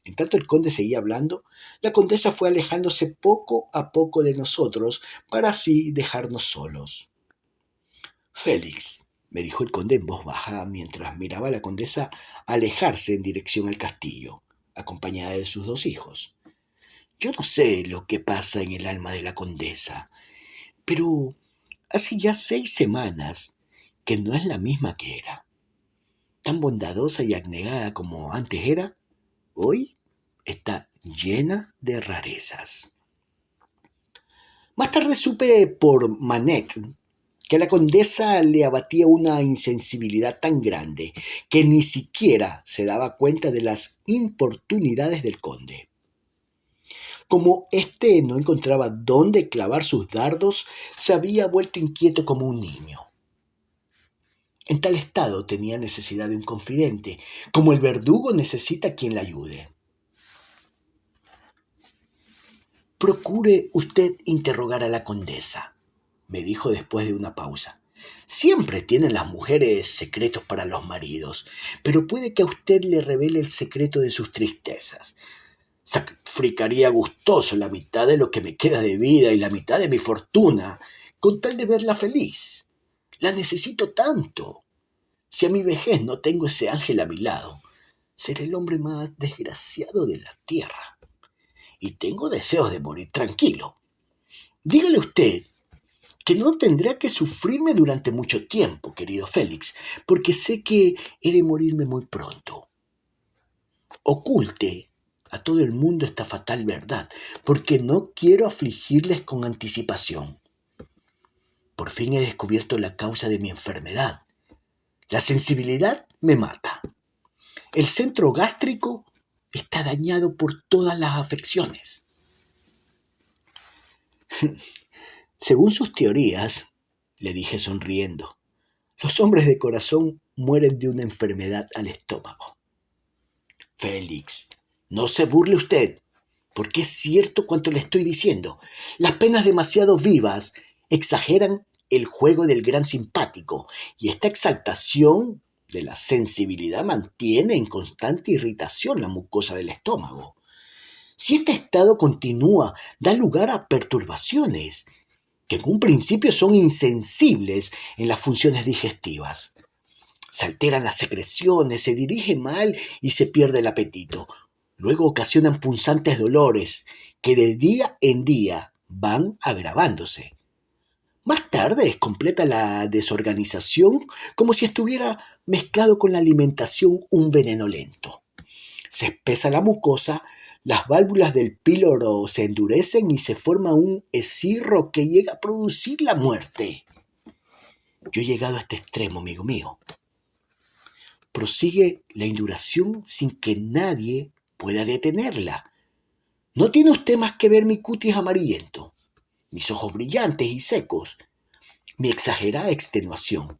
En tanto el conde seguía hablando, la condesa fue alejándose poco a poco de nosotros para así dejarnos solos. Félix, me dijo el conde en voz baja mientras miraba a la condesa alejarse en dirección al castillo, acompañada de sus dos hijos. Yo no sé lo que pasa en el alma de la condesa, pero hace ya 6 semanas que no es la misma que era. Tan bondadosa y abnegada como antes era, hoy está llena de rarezas. Más tarde supe por Manette que a la condesa le abatía una insensibilidad tan grande que ni siquiera se daba cuenta de las importunidades del conde. Como éste no encontraba dónde clavar sus dardos, se había vuelto inquieto como un niño. En tal estado tenía necesidad de un confidente, como el verdugo necesita quien le ayude. Procure usted interrogar a la condesa, me dijo después de una pausa. Siempre tienen las mujeres secretos para los maridos, pero puede que a usted le revele el secreto de sus tristezas. Sacrificaría gustoso la mitad de lo que me queda de vida y la mitad de mi fortuna, con tal de verla feliz. La necesito tanto. Si a mi vejez no tengo ese ángel a mi lado, seré el hombre más desgraciado de la tierra. Y tengo deseos de morir tranquilo. Dígale usted que no tendrá que sufrirme durante mucho tiempo, querido Félix, porque sé que he de morirme muy pronto. Oculte a todo el mundo esta fatal verdad, porque no quiero afligirles con anticipación. Por fin he descubierto la causa de mi enfermedad. La sensibilidad me mata. El centro gástrico está dañado por todas las afecciones. Según sus teorías, le dije sonriendo, los hombres de corazón mueren de una enfermedad al estómago. Félix, no se burle usted, porque es cierto cuanto le estoy diciendo. Las penas demasiado vivas exageran el juego del gran simpático, y esta exaltación de la sensibilidad mantiene en constante irritación la mucosa del estómago. Si este estado continúa, da lugar a perturbaciones, que en un principio son insensibles en las funciones digestivas. Se alteran las secreciones, se dirige mal y se pierde el apetito. Luego ocasionan punzantes dolores que de día en día van agravándose. Más tarde es completa la desorganización, como si estuviera mezclado con la alimentación un veneno lento. Se espesa la mucosa, las válvulas del píloro se endurecen y se forma un escirro que llega a producir la muerte. Yo he llegado a este extremo, amigo mío. Prosigue la induración sin que nadie pueda detenerla. No tiene usted más que ver mi cutis amarillento, mis ojos brillantes y secos, mi exagerada extenuación.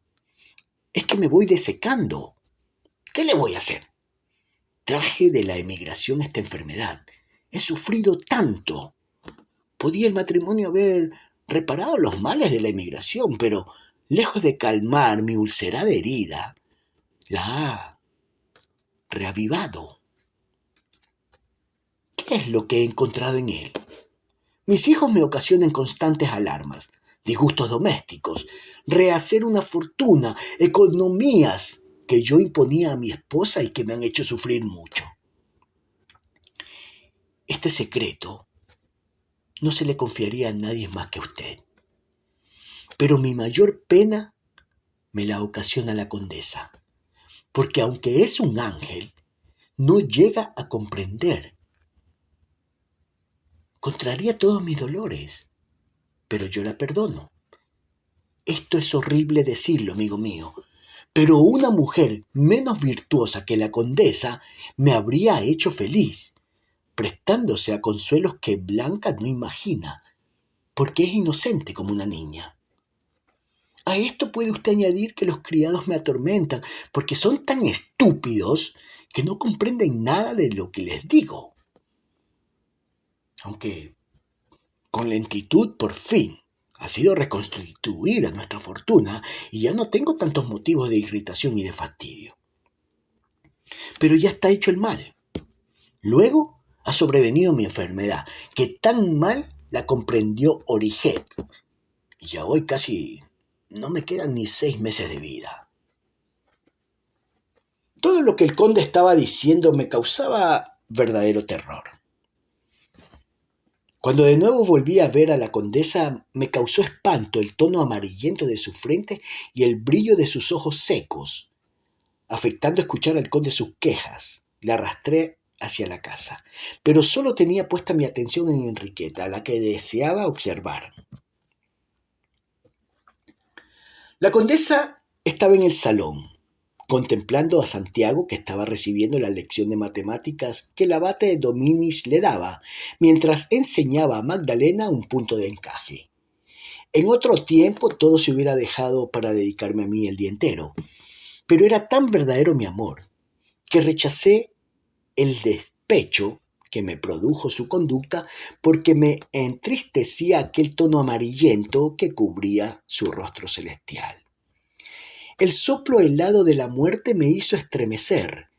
Es que me voy desecando. ¿Qué le voy a hacer? Traje de la emigración esta enfermedad. He sufrido tanto. Podía el matrimonio haber reparado los males de la emigración, pero lejos de calmar mi ulcerada herida, la ha reavivado. ¿Qué es lo que he encontrado en él? Mis hijos me ocasionan constantes alarmas, disgustos domésticos, rehacer una fortuna, economías que yo imponía a mi esposa y que me han hecho sufrir mucho. Este secreto no se le confiaría a nadie más que a usted. Pero mi mayor pena me la ocasiona la condesa, porque aunque es un ángel, no llega a comprender. Contraría todos mis dolores, pero yo la perdono. Esto es horrible decirlo, amigo mío, pero una mujer menos virtuosa que la condesa me habría hecho feliz, prestándose a consuelos que Blanca no imagina, porque es inocente como una niña. A esto puede usted añadir que los criados me atormentan, porque son tan estúpidos que no comprenden nada de lo que les digo. Aunque con lentitud por fin ha sido reconstituida nuestra fortuna y ya no tengo tantos motivos de irritación y de fastidio. Pero ya está hecho el mal. Luego ha sobrevenido mi enfermedad, que tan mal la comprendió Origet. Y ya hoy casi no me quedan ni 6 meses de vida. Todo lo que el conde estaba diciendo me causaba verdadero terror. Cuando de nuevo volví a ver a la condesa, me causó espanto el tono amarillento de su frente y el brillo de sus ojos secos. Afectando escuchar al conde sus quejas, le arrastré hacia la casa, pero solo tenía puesta mi atención en Enriqueta, a la que deseaba observar. La condesa estaba en el salón, contemplando a Santiago, que estaba recibiendo la lección de matemáticas que el abate Dominis le daba, mientras enseñaba a Magdalena un punto de encaje. En otro tiempo todo se hubiera dejado para dedicarme a mí el día entero, pero era tan verdadero mi amor que rechacé el despecho que me produjo su conducta porque me entristecía aquel tono amarillento que cubría su rostro celestial. El soplo helado de la muerte me hizo estremecer.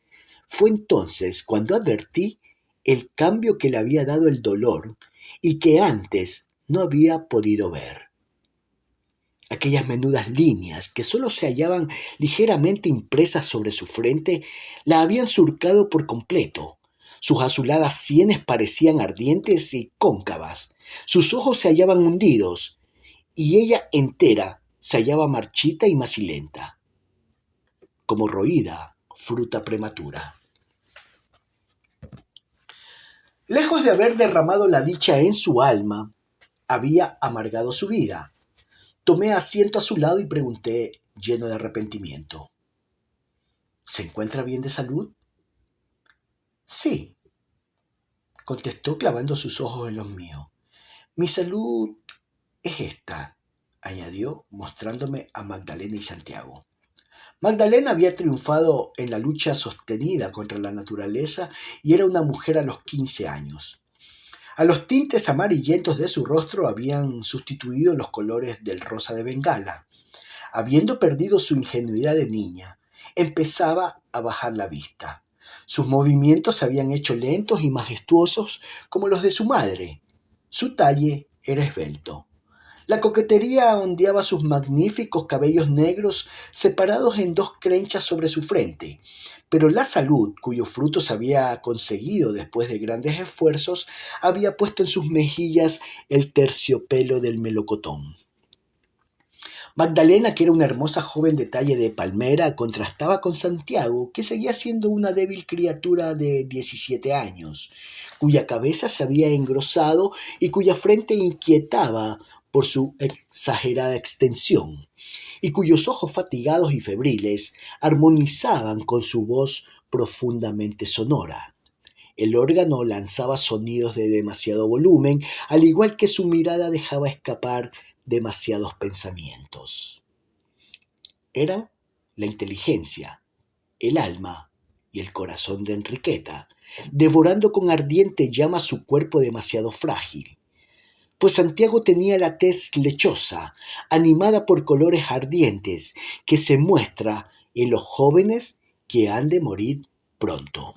Fue entonces cuando advertí el cambio que le había dado el dolor y que antes no había podido ver. Aquellas menudas líneas que solo se hallaban ligeramente impresas sobre su frente la habían surcado por completo. Sus azuladas sienes parecían ardientes y cóncavas. Sus ojos se hallaban hundidos y ella entera se hallaba marchita y macilenta, como roída fruta prematura. Lejos de haber derramado la dicha en su alma, había amargado su vida. Tomé asiento a su lado y pregunté, lleno de arrepentimiento: ¿se encuentra bien de salud? Sí, contestó clavando sus ojos en los míos. Mi salud es esta, añadió, mostrándome a Magdalena y Santiago. Magdalena había triunfado en la lucha sostenida contra la naturaleza y era una mujer a los 15 años. A los tintes amarillentos de su rostro habían sustituido los colores del rosa de Bengala. Habiendo perdido su ingenuidad de niña, empezaba a bajar la vista. Sus movimientos se habían hecho lentos y majestuosos como los de su madre. Su talle era esbelto. La coquetería ondeaba sus magníficos cabellos negros separados en 2 crenchas sobre su frente, pero la salud, cuyos frutos había conseguido después de grandes esfuerzos, había puesto en sus mejillas el terciopelo del melocotón. Magdalena, que era una hermosa joven de talle de palmera, contrastaba con Santiago, que seguía siendo una débil criatura de 17 años, cuya cabeza se había engrosado y cuya frente inquietaba por su exagerada extensión, y cuyos ojos fatigados y febriles armonizaban con su voz profundamente sonora. El órgano lanzaba sonidos de demasiado volumen, al igual que su mirada dejaba escapar demasiados pensamientos. Eran la inteligencia, el alma y el corazón de Enriqueta, devorando con ardiente llama su cuerpo demasiado frágil. Pues Santiago tenía la tez lechosa, animada por colores ardientes, que se muestra en los jóvenes que han de morir pronto.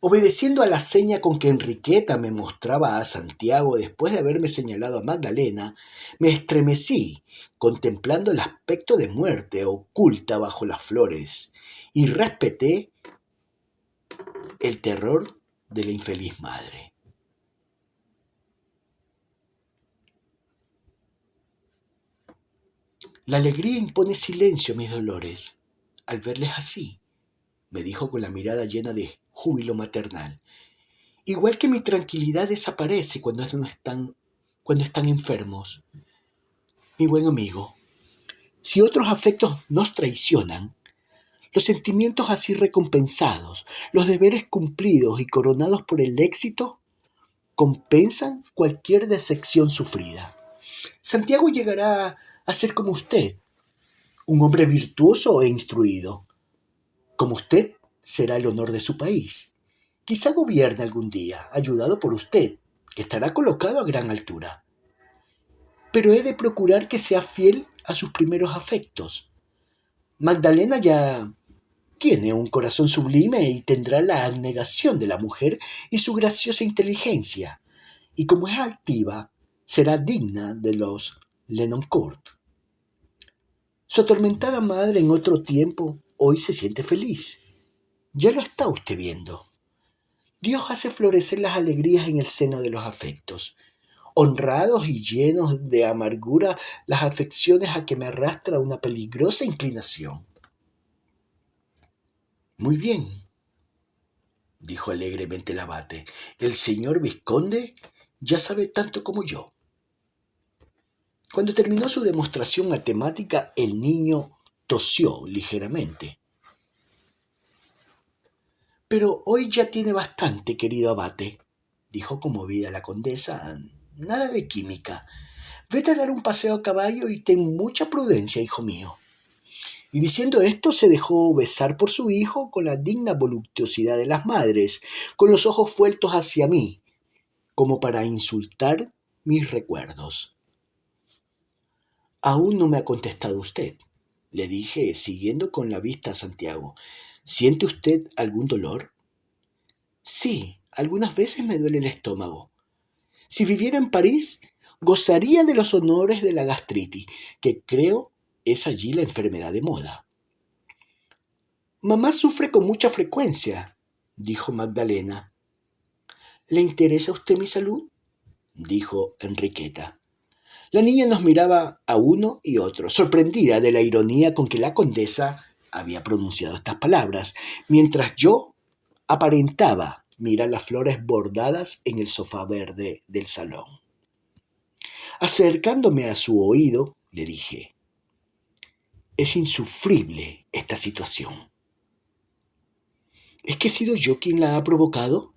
Obedeciendo a la seña con que Enriqueta me mostraba a Santiago después de haberme señalado a Magdalena, me estremecí contemplando el aspecto de muerte oculta bajo las flores y respeté el terror de la infeliz madre. La alegría impone silencio a mis dolores al verles así, me dijo con la mirada llena de júbilo maternal. Igual que mi tranquilidad desaparece cuando están enfermos. Mi buen amigo, si otros afectos nos traicionan, los sentimientos así recompensados, los deberes cumplidos y coronados por el éxito, compensan cualquier decepción sufrida. Santiago llegará a ser como usted, un hombre virtuoso e instruido. Como usted será el honor de su país. Quizá gobierne algún día, ayudado por usted, que estará colocado a gran altura. Pero he de procurar que sea fiel a sus primeros afectos. Magdalena ya tiene un corazón sublime y tendrá la abnegación de la mujer y su graciosa inteligencia. Y como es altiva, será digna de los Lenoncourt. Su atormentada madre en otro tiempo hoy se siente feliz. Ya lo está usted viendo. Dios hace florecer las alegrías en el seno de los afectos. Honrados y llenos de amargura las afecciones a que me arrastra una peligrosa inclinación. Muy bien, dijo alegremente el abate. El señor vizconde ya sabe tanto como yo. Cuando terminó su demostración matemática, el niño tosió ligeramente. Pero hoy ya tiene bastante, querido abate, dijo conmovida la condesa. Nada de química. Vete a dar un paseo a caballo y ten mucha prudencia, hijo mío. Y diciendo esto se dejó besar por su hijo con la digna voluptuosidad de las madres, con los ojos vueltos hacia mí, como para insultar mis recuerdos. Aún no me ha contestado usted, le dije, siguiendo con la vista a Santiago. ¿Siente usted algún dolor? Sí, algunas veces me duele el estómago. Si viviera en París, gozaría de los honores de la gastritis, que creo es allí la enfermedad de moda. Mamá sufre con mucha frecuencia, dijo Magdalena. ¿Le interesa a usted mi salud? Dijo Enriqueta. La niña nos miraba a uno y otro, sorprendida de la ironía con que la condesa había pronunciado estas palabras, mientras yo aparentaba mirar las flores bordadas en el sofá verde del salón. Acercándome a su oído, le dije: es insufrible esta situación. ¿Es que he sido yo quien la ha provocado?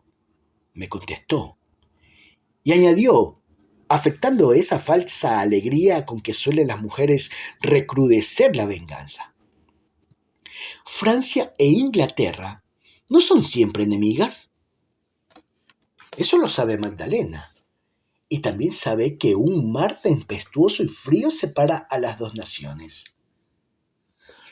Me contestó. Y añadió, afectando esa falsa alegría con que suelen las mujeres recrudecer la venganza. Francia e Inglaterra no son siempre enemigas. Eso lo sabe Magdalena. Y también sabe que un mar tempestuoso y frío separa a las dos naciones.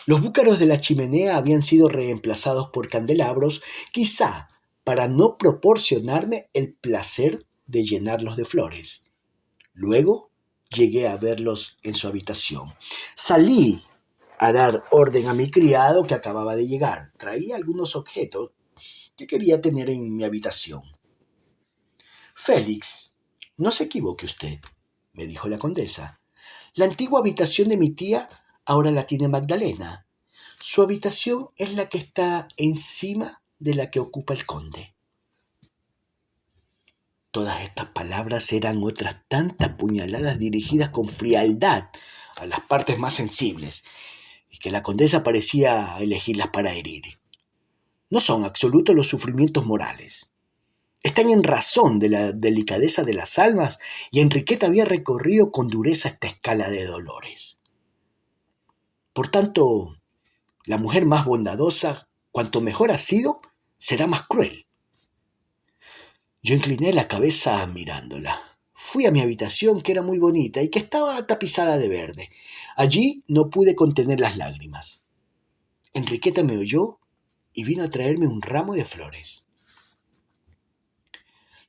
Los búcaros de la chimenea habían sido reemplazados por candelabros, quizá para no proporcionarme el placer de llenarlos de flores. Luego llegué a verlos en su habitación. Salí a dar orden a mi criado que acababa de llegar. Traía algunos objetos que quería tener en mi habitación. Félix, no se equivoque usted, me dijo la condesa. La antigua habitación de mi tía ahora la tiene Magdalena. Su habitación es la que está encima de la que ocupa el conde. Todas estas palabras eran otras tantas puñaladas dirigidas con frialdad a las partes más sensibles, y que la condesa parecía elegirlas para herir. No son absolutos los sufrimientos morales. Están en razón de la delicadeza de las almas, y Enriqueta había recorrido con dureza esta escala de dolores. Por tanto, la mujer más bondadosa, cuanto mejor ha sido, será más cruel. Yo incliné la cabeza mirándola. Fui a mi habitación, que era muy bonita y que estaba tapizada de verde. Allí no pude contener las lágrimas. Enriqueta me oyó y vino a traerme un ramo de flores.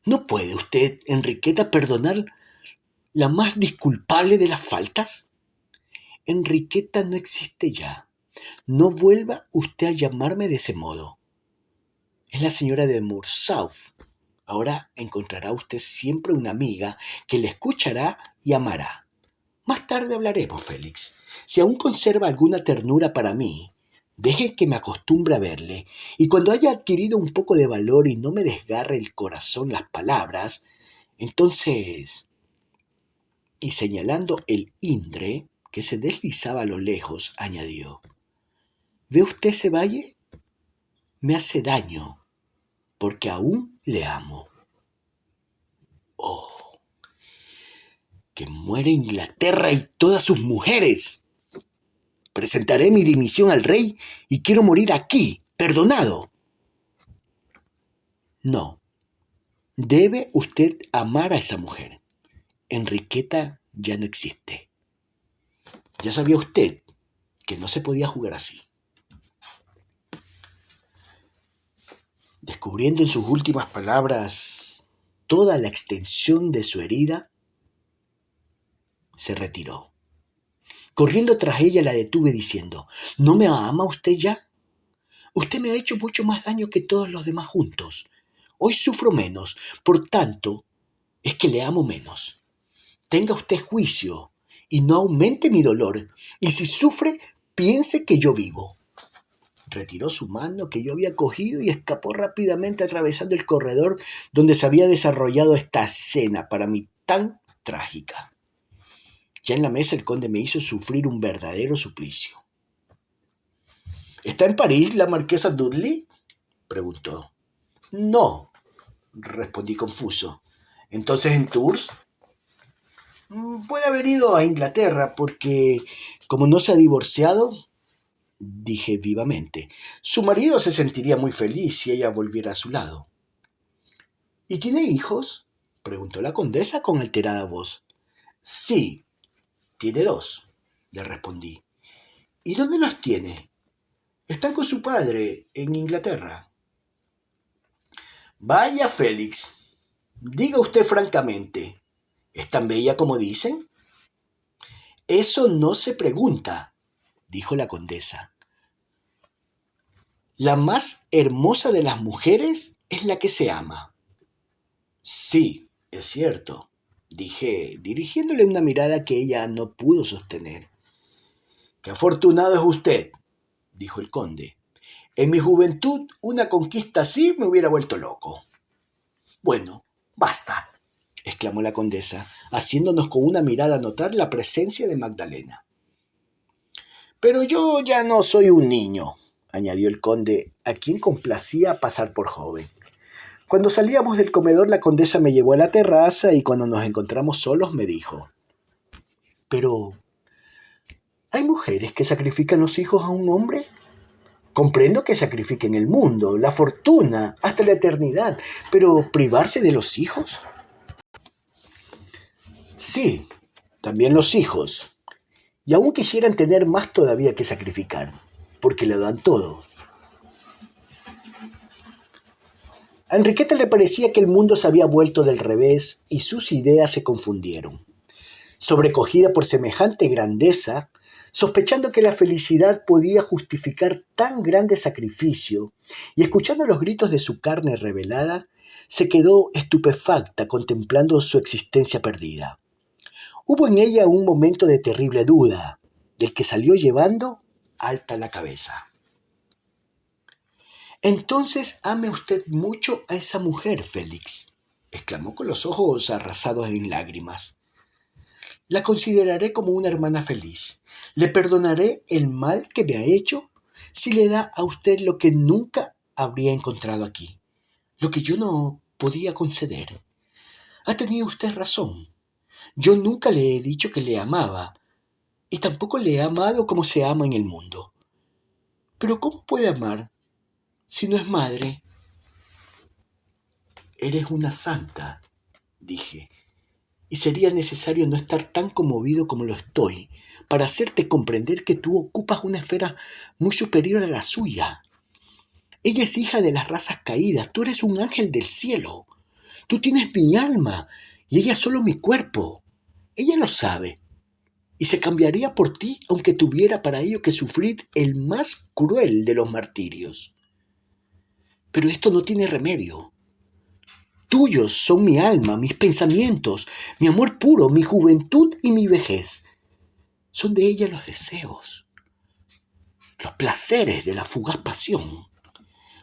¿No puede usted, Enriqueta, perdonar la más disculpable de las faltas? Enriqueta no existe ya. No vuelva usted a llamarme de ese modo. Es la señora de Morsauf. Ahora encontrará usted siempre una amiga que le escuchará y amará. Más tarde hablaremos, Félix. Si aún conserva alguna ternura para mí, deje que me acostumbre a verle, y cuando haya adquirido un poco de valor y no me desgarre el corazón las palabras, entonces... Y señalando el Indre, que se deslizaba a lo lejos, añadió: ¿Ve usted ese valle? Me hace daño, porque aún le amo. Oh, que muere Inglaterra y todas sus mujeres. Presentaré mi dimisión al rey y quiero morir aquí, perdonado. No, debe usted amar a esa mujer. Enriqueta ya no existe. Ya sabía usted que no se podía jugar así. Descubriendo en sus últimas palabras toda la extensión de su herida, se retiró. Corriendo tras ella la detuve diciendo: ¿No me ama usted ya? Usted me ha hecho mucho más daño que todos los demás juntos. Hoy sufro menos, por tanto, es que le amo menos. Tenga usted juicio y no aumente mi dolor, y si sufre, piense que yo vivo. Retiró su mano que yo había cogido y escapó rápidamente atravesando el corredor donde se había desarrollado esta escena para mí tan trágica. Ya en la mesa el conde me hizo sufrir un verdadero suplicio. ¿Está en París la marquesa Dudley?, preguntó. No, respondí confuso. ¿Entonces en Tours? Puede haber ido a Inglaterra porque, como no se ha divorciado, dije vivamente, su marido se sentiría muy feliz si ella volviera a su lado. ¿Y tiene hijos?, preguntó la condesa con alterada voz. Sí, tiene 2, le respondí. ¿Y dónde los tiene? Están con su padre en Inglaterra. Vaya, Félix, diga usted francamente, ¿es tan bella como dicen? Eso no se pregunta, dijo la condesa. La más hermosa de las mujeres es la que se ama. Sí, es cierto, dije, dirigiéndole una mirada que ella no pudo sostener. Qué afortunado es usted, dijo el conde. En mi juventud, una conquista así me hubiera vuelto loco. Bueno, basta, exclamó la condesa, haciéndonos con una mirada notar la presencia de Magdalena. Pero yo ya no soy un niño, añadió el conde, a quien complacía pasar por joven. Cuando salíamos del comedor, la condesa me llevó a la terraza y cuando nos encontramos solos me dijo: Pero, ¿hay mujeres que sacrifican los hijos a un hombre? Comprendo que sacrifiquen el mundo, la fortuna, hasta la eternidad, pero ¿privarse de los hijos? Sí, también los hijos. Y aún quisieran tener más todavía que sacrificar, porque le dan todo. A Enriqueta le parecía que el mundo se había vuelto del revés y sus ideas se confundieron. Sobrecogida por semejante grandeza, sospechando que la felicidad podía justificar tan grande sacrificio, y escuchando los gritos de su carne revelada, se quedó estupefacta contemplando su existencia perdida. Hubo en ella un momento de terrible duda, del que salió llevando alta la cabeza. Entonces ame usted mucho a esa mujer, Félix, exclamó con los ojos arrasados en lágrimas. La consideraré como una hermana feliz. Le perdonaré el mal que me ha hecho si le da a usted lo que nunca habría encontrado aquí, lo que yo no podía conceder. Ha tenido usted razón. Yo nunca le he dicho que le amaba, y tampoco le he amado como se ama en el mundo. Pero ¿cómo puede amar si no es madre? Eres una santa, dije, y sería necesario no estar tan conmovido como lo estoy para hacerte comprender que tú ocupas una esfera muy superior a la suya. Ella es hija de las razas caídas, tú eres un ángel del cielo. Tú tienes mi alma y ella solo mi cuerpo. Ella lo sabe y se cambiaría por ti aunque tuviera para ello que sufrir el más cruel de los martirios. Pero esto no tiene remedio. Tuyos son mi alma, mis pensamientos, mi amor puro, mi juventud y mi vejez. Son de ella los deseos, los placeres de la fugaz pasión.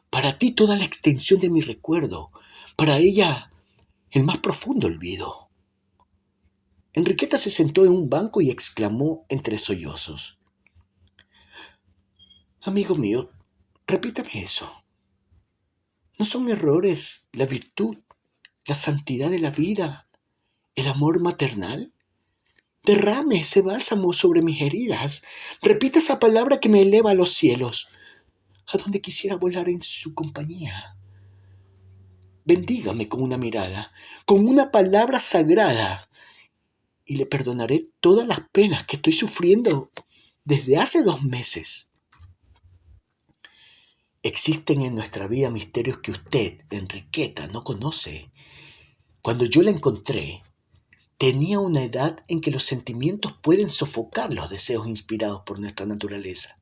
Para ti toda la extensión de mi recuerdo, para ella el más profundo olvido. Enriqueta se sentó en un banco y exclamó entre sollozos: Amigo mío, repítame eso. ¿No son errores la virtud, la santidad de la vida, el amor maternal? Derrame ese bálsamo sobre mis heridas. Repita esa palabra que me eleva a los cielos, a donde quisiera volar en su compañía. Bendígame con una mirada, con una palabra sagrada, y le perdonaré todas las penas que estoy sufriendo desde hace 2 meses. Existen en nuestra vida misterios que usted, Enriqueta, no conoce. Cuando yo la encontré, tenía una edad en que los sentimientos pueden sofocar los deseos inspirados por nuestra naturaleza.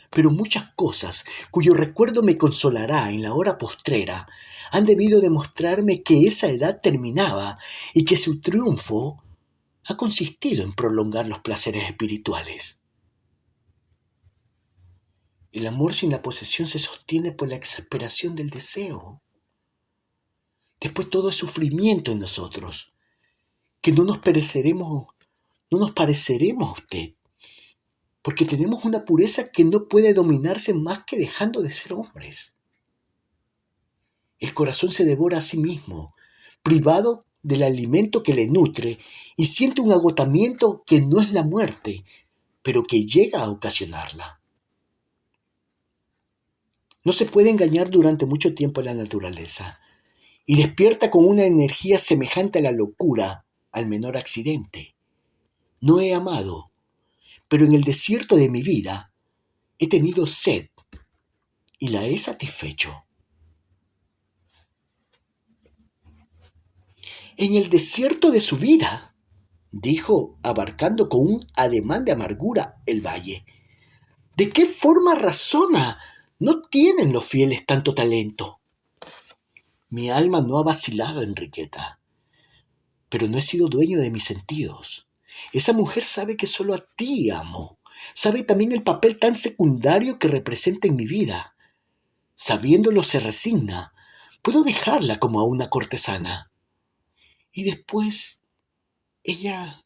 Pero muchas cosas, cuyo recuerdo me consolará en la hora postrera, han debido demostrarme que esa edad terminaba y que su triunfo ha consistido en prolongar los placeres espirituales. El amor sin la posesión se sostiene por la exasperación del deseo. Después todo es sufrimiento en nosotros, que no nos pareceremos a usted, porque tenemos una pureza que no puede dominarse más que dejando de ser hombres. El corazón se devora a sí mismo, privado del alimento que le nutre, y siente un agotamiento que no es la muerte, pero que llega a ocasionarla. No se puede engañar durante mucho tiempo a la naturaleza, y despierta con una energía semejante a la locura al menor accidente. No he amado, pero en el desierto de mi vida he tenido sed y la he satisfecho. En el desierto de su vida, dijo, abarcando con un ademán de amargura el valle. ¿De qué forma razona? No tienen los fieles tanto talento. Mi alma no ha vacilado, Enriqueta, pero no he sido dueño de mis sentidos. Esa mujer sabe que solo a ti amo. Sabe también el papel tan secundario que representa en mi vida. Sabiéndolo se resigna. Puedo dejarla como a una cortesana. Y después ella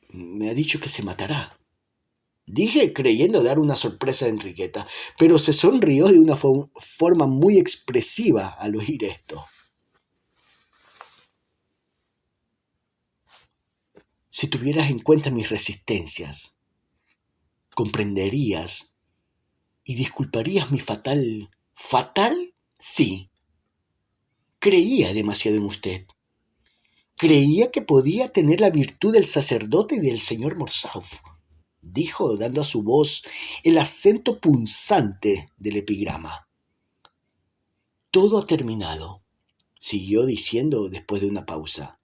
me ha dicho que se matará. Dije creyendo dar una sorpresa a Enriqueta, pero se sonrió de una forma muy expresiva al oír esto. Si tuvieras en cuenta mis resistencias, comprenderías y disculparías mi fatal... ¿Fatal? Sí. Creía demasiado en usted. Creía que podía tener la virtud del sacerdote y del señor Morsauf, dijo, dando a su voz el acento punzante del epigrama. Todo ha terminado, siguió diciendo después de una pausa.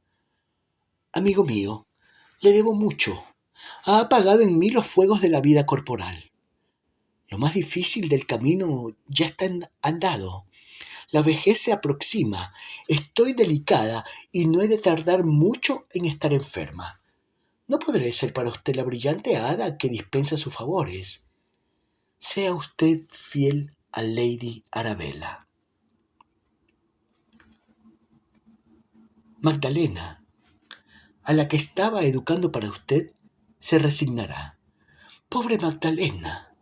Amigo mío, le debo mucho. Ha apagado en mí los fuegos de la vida corporal. Lo más difícil del camino ya está andado. La vejez se aproxima. Estoy delicada y no he de tardar mucho en estar enferma. No podré ser para usted la brillante hada que dispensa sus favores. Sea usted fiel a Lady Arabella. Magdalena, a la que estaba educando para usted, se resignará. Pobre Magdalena,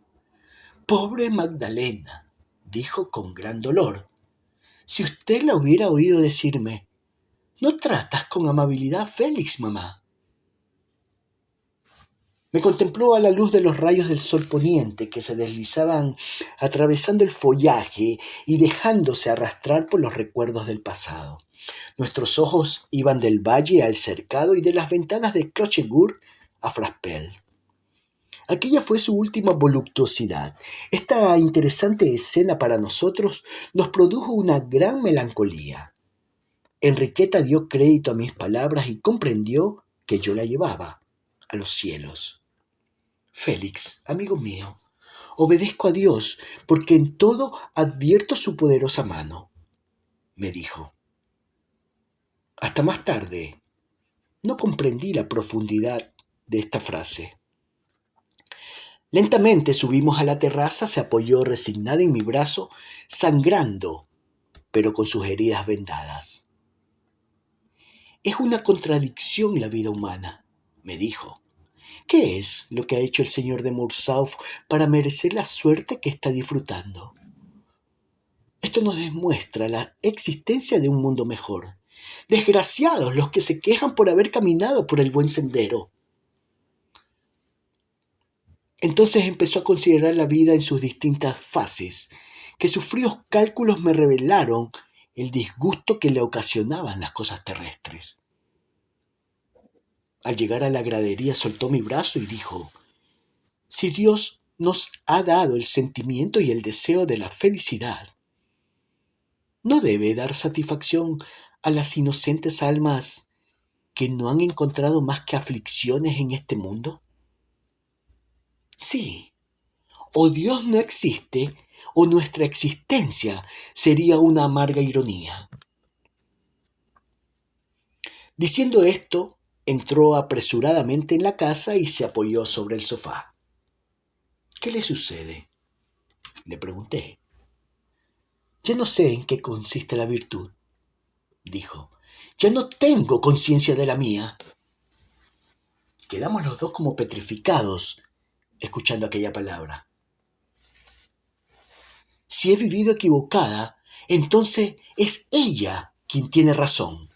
dijo con gran dolor. Si usted la hubiera oído decirme, ¿no tratas con amabilidad a Félix, mamá? Me contempló a la luz de los rayos del sol poniente que se deslizaban atravesando el follaje y dejándose arrastrar por los recuerdos del pasado. Nuestros ojos iban del valle al cercado y de las ventanas de Clochegourde a Fraspel. Aquella fue su última voluptuosidad. Esta interesante escena para nosotros nos produjo una gran melancolía. Enriqueta dio crédito a mis palabras y comprendió que yo la llevaba a los cielos. Félix, amigo mío, obedezco a Dios porque en todo advierto su poderosa mano, me dijo. Hasta más tarde no comprendí la profundidad de esta frase. Lentamente subimos a la terraza, se apoyó resignada en mi brazo, sangrando, pero con sus heridas vendadas. Es una contradicción la vida humana, me dijo. ¿Qué es lo que ha hecho el señor de Morsauf para merecer la suerte que está disfrutando? Esto nos demuestra la existencia de un mundo mejor. Desgraciados los que se quejan por haber caminado por el buen sendero. Entonces empezó a considerar la vida en sus distintas fases, que sus fríos cálculos me revelaron el disgusto que le ocasionaban las cosas terrestres. Al llegar a la gradería soltó mi brazo y dijo, si Dios nos ha dado el sentimiento y el deseo de la felicidad, ¿no debe dar satisfacción a las inocentes almas que no han encontrado más que aflicciones en este mundo? Sí, o Dios no existe, o nuestra existencia sería una amarga ironía. Diciendo esto, entró apresuradamente en la casa y se apoyó sobre el sofá. ¿Qué le sucede?, le pregunté. Ya no sé en qué consiste la virtud, dijo. Ya no tengo conciencia de la mía. Quedamos los dos como petrificados, escuchando aquella palabra. Si he vivido equivocada, entonces es ella quien tiene razón,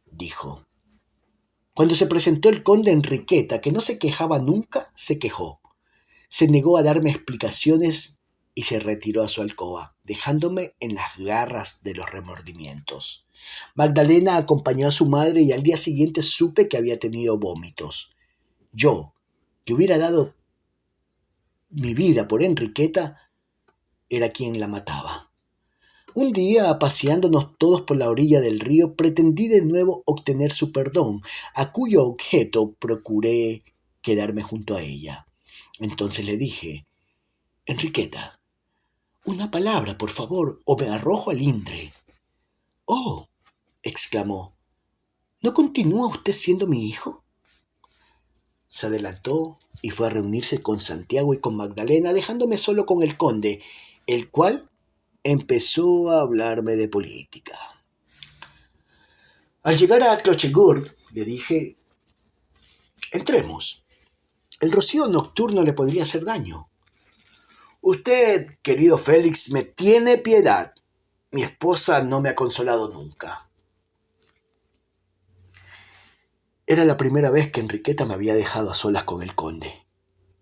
dijo. Cuando se presentó el conde Enriqueta, que no se quejaba nunca, se quejó. Se negó a darme explicaciones y se retiró a su alcoba, dejándome en las garras de los remordimientos. Magdalena acompañó a su madre y al día siguiente supe que había tenido vómitos. Yo, que hubiera dado mi vida por Enriqueta, era quien la mataba. Un día, paseándonos todos por la orilla del río, pretendí de nuevo obtener su perdón, a cuyo objeto procuré quedarme junto a ella. Entonces le dije, Enriqueta, una palabra, por favor, o me arrojo al Indre. Oh, exclamó, ¿no continúa usted siendo mi hijo? Se adelantó y fue a reunirse con Santiago y con Magdalena, dejándome solo con el conde, el cual empezó a hablarme de política. Al llegar a Clochegourde, le dije, entremos. El rocío nocturno le podría hacer daño. Usted, querido Félix, me tiene piedad. Mi esposa no me ha consolado nunca. Era la primera vez que Enriqueta me había dejado a solas con el conde,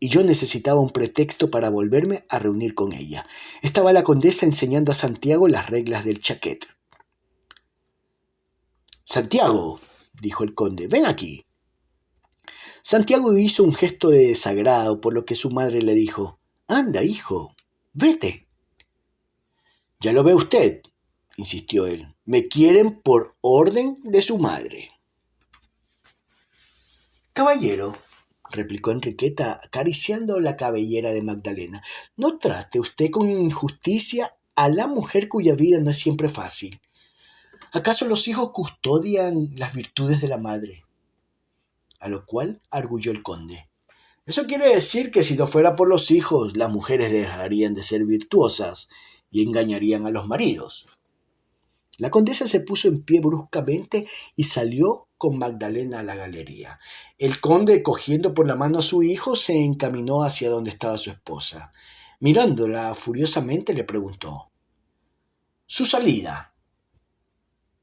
y yo necesitaba un pretexto para volverme a reunir con ella. Estaba la condesa enseñando a Santiago las reglas del chaquet. Santiago, dijo el conde, ven aquí. Santiago hizo un gesto de desagrado, por lo que su madre le dijo, anda, hijo, vete. Ya lo ve usted, insistió él, me quieren por orden de su madre. Caballero, replicó Enriqueta acariciando la cabellera de Magdalena, no trate usted con injusticia a la mujer cuya vida no es siempre fácil. ¿Acaso los hijos custodian las virtudes de la madre? A lo cual arguyó el conde. Eso quiere decir que si no fuera por los hijos, las mujeres dejarían de ser virtuosas y engañarían a los maridos. La condesa se puso en pie bruscamente y salió con Magdalena a la galería. El conde, cogiendo por la mano a su hijo, se encaminó hacia donde estaba su esposa. Mirándola furiosamente, le preguntó, ¿su salida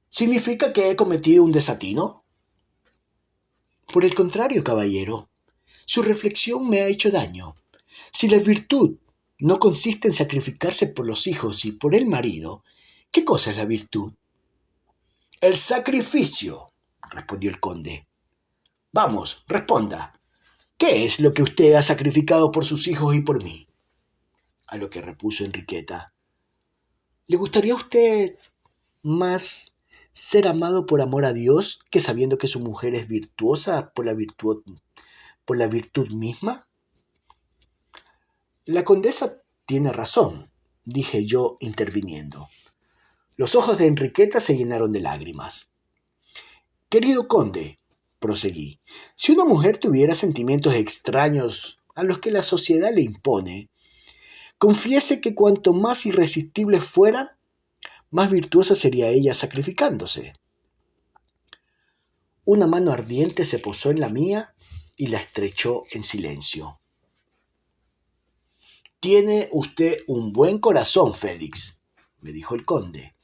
significa que he cometido un desatino? Por el contrario, caballero, su reflexión me ha hecho daño. Si la virtud no consiste en sacrificarse por los hijos y por el marido, ¿qué cosa es la virtud? El sacrificio, respondió el conde. Vamos, responda. ¿Qué es lo que usted ha sacrificado por sus hijos y por mí? A lo que repuso Enriqueta. ¿Le gustaría a usted más ser amado por amor a Dios que sabiendo que su mujer es virtuosa por la virtud misma? La condesa tiene razón, dije yo interviniendo. Los ojos de Enriqueta se llenaron de lágrimas. Querido conde, proseguí, si una mujer tuviera sentimientos extraños a los que la sociedad le impone, confiese que cuanto más irresistibles fueran, más virtuosa sería ella sacrificándose. Una mano ardiente se posó en la mía y la estrechó en silencio. Tiene usted un buen corazón, Félix, me dijo el conde,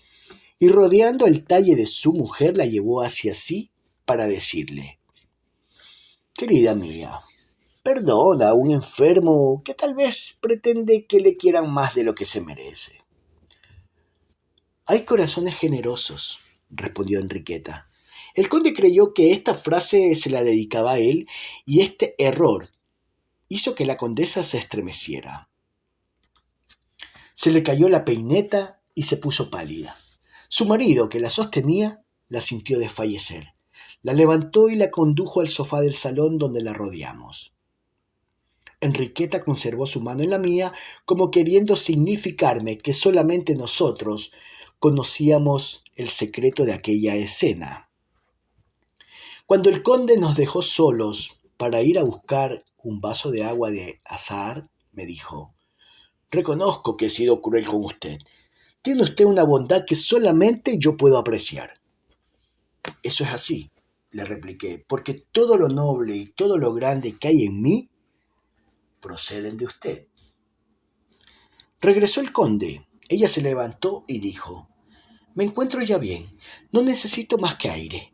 y rodeando el talle de su mujer la llevó hacia sí para decirle: querida mía, perdona a un enfermo que tal vez pretende que le quieran más de lo que se merece. Hay corazones generosos, respondió Enriqueta. El conde creyó que esta frase se la dedicaba a él y este error hizo que la condesa se estremeciera. Se le cayó la peineta y se puso pálida. Su marido, que la sostenía, la sintió desfallecer. La levantó y la condujo al sofá del salón donde la rodeamos. Enriqueta conservó su mano en la mía como queriendo significarme que solamente nosotros conocíamos el secreto de aquella escena. Cuando el conde nos dejó solos para ir a buscar un vaso de agua de azahar, me dijo: reconozco que he sido cruel con usted. Tiene usted una bondad que solamente yo puedo apreciar. Eso es así, le repliqué, porque todo lo noble y todo lo grande que hay en mí proceden de usted. Regresó el conde. Ella se levantó y dijo: me encuentro ya bien, no necesito más que aire.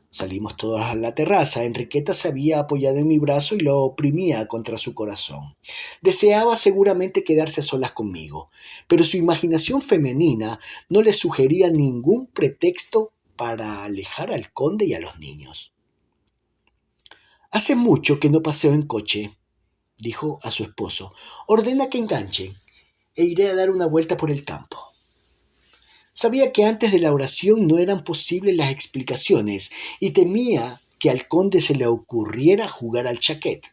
Salimos todos a la terraza. Enriqueta se había apoyado en mi brazo y lo oprimía contra su corazón. Deseaba seguramente quedarse a solas conmigo, pero su imaginación femenina no le sugería ningún pretexto para alejar al conde y a los niños. Hace mucho que no paseo en coche, dijo a su esposo. Ordena que enganchen e iré a dar una vuelta por el campo. Sabía que antes de la oración no eran posibles las explicaciones y temía que al conde se le ocurriera jugar al chaquet.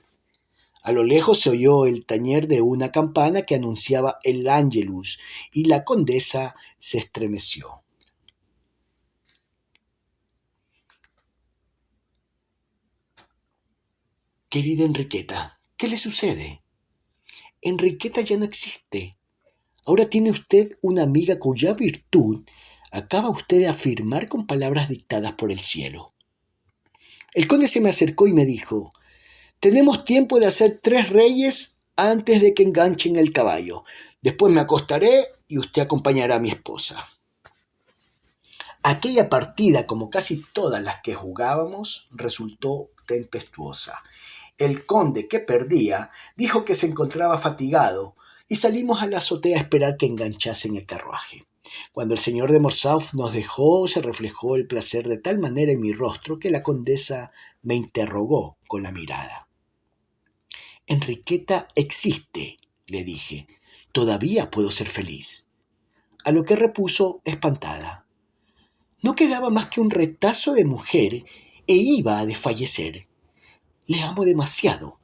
A lo lejos se oyó el tañer de una campana que anunciaba el Ángelus y la condesa se estremeció. Querida Enriqueta, ¿qué le sucede? Enriqueta ya no existe. Ahora tiene usted una amiga cuya virtud acaba usted de afirmar con palabras dictadas por el cielo. El conde se me acercó y me dijo: tenemos tiempo de hacer 3 reyes antes de que enganchen el caballo. Después me acostaré y usted acompañará a mi esposa. Aquella partida, como casi todas las que jugábamos, resultó tempestuosa. El conde, que perdía, dijo que se encontraba fatigado y salimos a la azotea a esperar que enganchasen el carruaje. Cuando el señor de Morcerf nos dejó, se reflejó el placer de tal manera en mi rostro que la condesa me interrogó con la mirada. Enriqueta existe, le dije. Todavía puedo ser feliz. A lo que repuso espantada: no quedaba más que un retazo de mujer e iba a desfallecer. Le amo demasiado.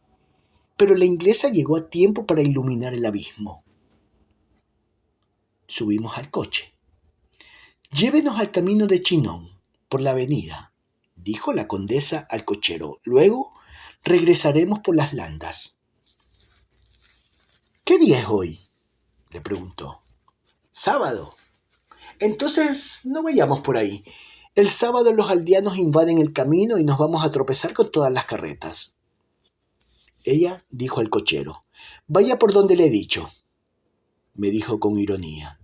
Pero la inglesa llegó a tiempo para iluminar el abismo. Subimos al coche. Llévenos al camino de Chinon, por la avenida, dijo la condesa al cochero. Luego regresaremos por las landas. ¿Qué día es hoy?, le preguntó. Sábado. Entonces no vayamos por ahí. El sábado los aldeanos invaden el camino y nos vamos a tropezar con todas las carretas. Ella dijo al cochero: vaya por donde le he dicho. Me dijo con ironía: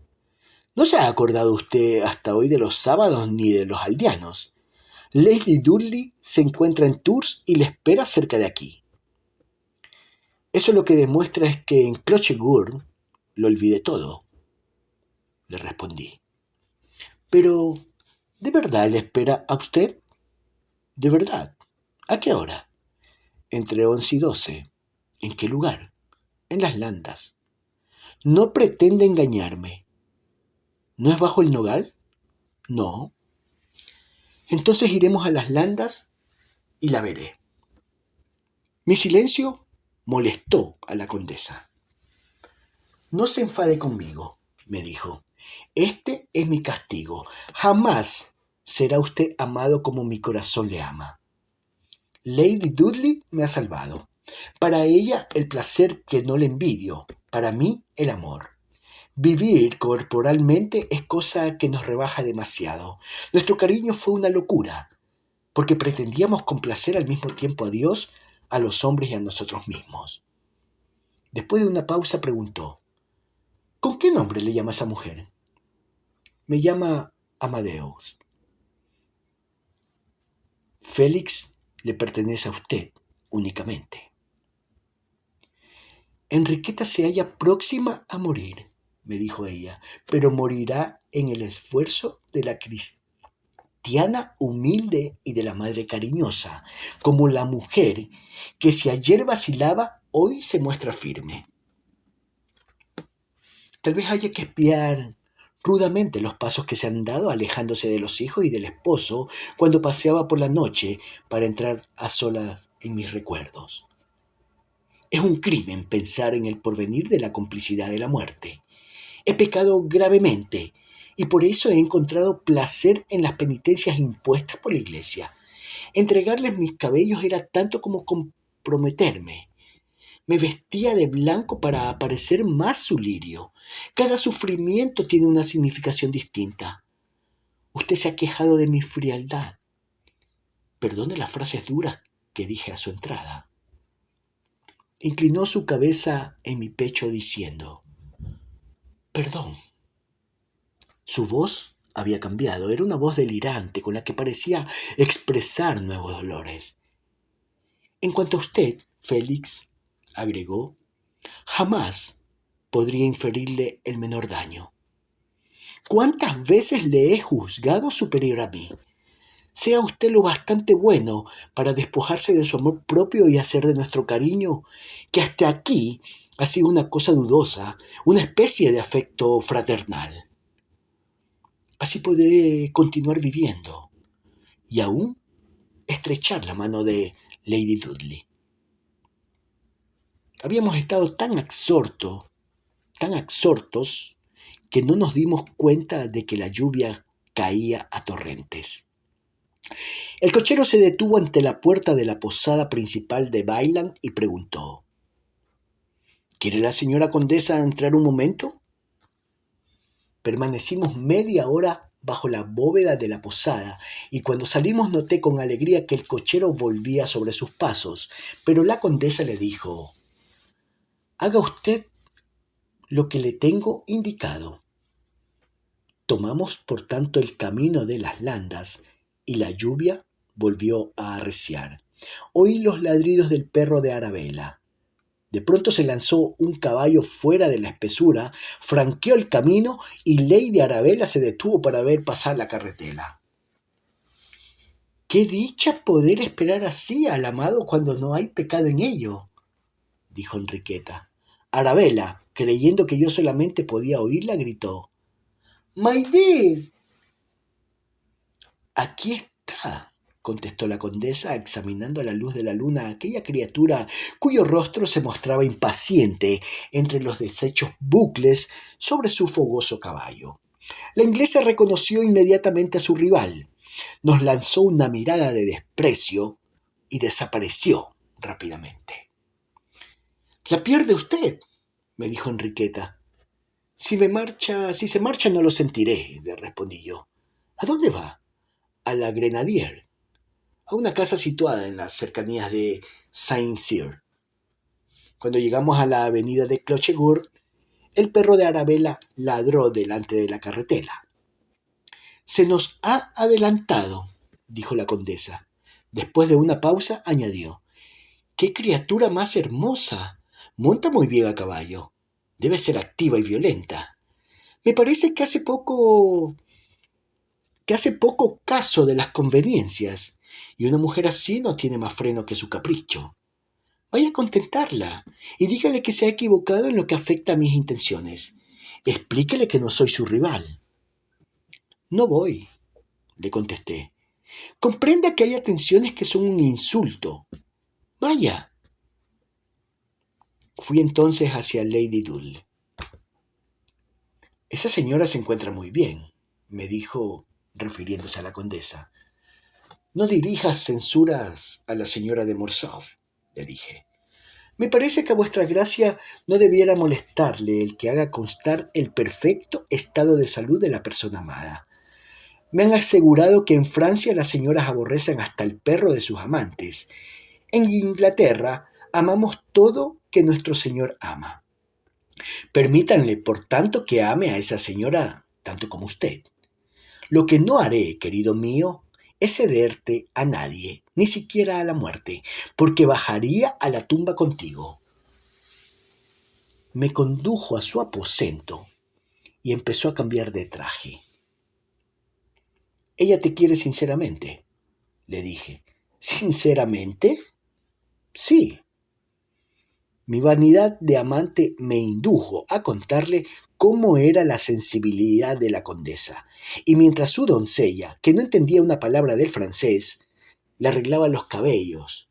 ¿no se ha acordado usted hasta hoy de los sábados ni de los aldeanos? Lady Dudley se encuentra en Tours y le espera cerca de aquí. Eso lo que demuestra es que en Clochegourde lo olvidé todo, le respondí. Pero, ¿de verdad le espera a usted? ¿De verdad? ¿A qué hora? Entre 11 y 12. ¿En qué lugar? En las landas. No pretende engañarme. ¿No es bajo el nogal? No. Entonces iremos a las landas y la veré. Mi silencio molestó a la condesa. No se enfade conmigo, me dijo. Este es mi castigo. Jamás será usted amado como mi corazón le ama. Lady Dudley me ha salvado. Para ella el placer que no le envidio, para mí el amor. Vivir corporalmente es cosa que nos rebaja demasiado. Nuestro cariño fue una locura, porque pretendíamos complacer al mismo tiempo a Dios, a los hombres y a nosotros mismos. Después de una pausa preguntó, ¿con qué nombre le llama esa mujer? Me llama Amadeus. Félix le pertenece a usted únicamente. Enriqueta se halla próxima a morir, me dijo ella, pero morirá en el esfuerzo de la cristiana humilde y de la madre cariñosa, como la mujer que si ayer vacilaba, hoy se muestra firme. Tal vez haya que espiar rudamente los pasos que se han dado alejándose de los hijos y del esposo cuando paseaba por la noche para entrar a solas en mis recuerdos. Es un crimen pensar en el porvenir de la complicidad de la muerte. He pecado gravemente y por eso he encontrado placer en las penitencias impuestas por la Iglesia. Entregarles mis cabellos era tanto como comprometerme. Me vestía de blanco para parecer más su lirio. Cada sufrimiento tiene una significación distinta. Usted se ha quejado de mi frialdad. Perdone las frases duras que dije a su entrada. Inclinó su cabeza en mi pecho diciendo, perdón. Su voz había cambiado, era una voz delirante con la que parecía expresar nuevos dolores. En cuanto a usted, Félix, agregó, jamás podría inferirle el menor daño. ¿Cuántas veces le he juzgado superior a mí? Sea usted lo bastante bueno para despojarse de su amor propio y hacer de nuestro cariño, que hasta aquí ha sido una cosa dudosa, una especie de afecto fraternal. Así podré continuar viviendo y aún estrechar la mano de Lady Dudley. Habíamos estado tan absortos, que no nos dimos cuenta de que la lluvia caía a torrentes. El cochero se detuvo ante la puerta de la posada principal de Byland y preguntó, ¿quiere la señora condesa entrar un momento? Permanecimos media hora bajo la bóveda de la posada, y cuando salimos noté con alegría que el cochero volvía sobre sus pasos, pero la condesa le dijo, haga usted lo que le tengo indicado. Tomamos por tanto el camino de las landas, y la lluvia volvió a arreciar. Oí los ladridos del perro de Arabella. De pronto se lanzó un caballo fuera de la espesura, franqueó el camino y Lady Arabella se detuvo para ver pasar la carretela. ¡Qué dicha poder esperar así al amado cuando no hay pecado en ello!, dijo Enriqueta. Arabella, creyendo que yo solamente podía oírla, gritó, «My dear». «Aquí está», contestó la condesa, examinando a la luz de la luna a aquella criatura cuyo rostro se mostraba impaciente entre los deshechos bucles sobre su fogoso caballo. La inglesa reconoció inmediatamente a su rival, nos lanzó una mirada de desprecio y desapareció rápidamente. «La pierde usted», me dijo Enriqueta. Si se marcha no lo sentiré», le respondí yo. «¿A dónde va?» «A la Grenadier, a una casa situada en las cercanías de Saint-Cyr». Cuando llegamos a la avenida de Clochegourde, el perro de Arabella ladró delante de la carretela. «Se nos ha adelantado», dijo la condesa. Después de una pausa, añadió, «¡Qué criatura más hermosa! Monta muy bien a caballo. Debe ser activa y violenta. Me parece que hace poco caso de las conveniencias, y una mujer así no tiene más freno que su capricho. Vaya a contentarla y dígale que se ha equivocado en lo que afecta a mis intenciones. Explíquele que no soy su rival». «No voy», le contesté. Comprenda que hay atenciones que son un insulto. Vaya. Fui entonces hacia Lady Dudley. Esa señora se encuentra muy bien, me dijo, refiriéndose a la condesa. No dirijas censuras a la señora de Morcerf, le dije. Me parece que a vuestra gracia no debiera molestarle el que haga constar el perfecto estado de salud de la persona amada. Me han asegurado que en Francia las señoras aborrecen hasta el perro de sus amantes. En Inglaterra amamos todo que nuestro Señor ama. Permítanle, por tanto, que ame a esa señora tanto como usted. Lo que no haré, querido mío, es cederte a nadie, ni siquiera a la muerte, porque bajaría a la tumba contigo. Me condujo a su aposento y empezó a cambiar de traje. Ella te quiere sinceramente, le dije. ¿Sinceramente? Sí. Mi vanidad de amante me indujo a contarle cómo era la sensibilidad de la condesa, y mientras su doncella, que no entendía una palabra del francés, le arreglaba los cabellos,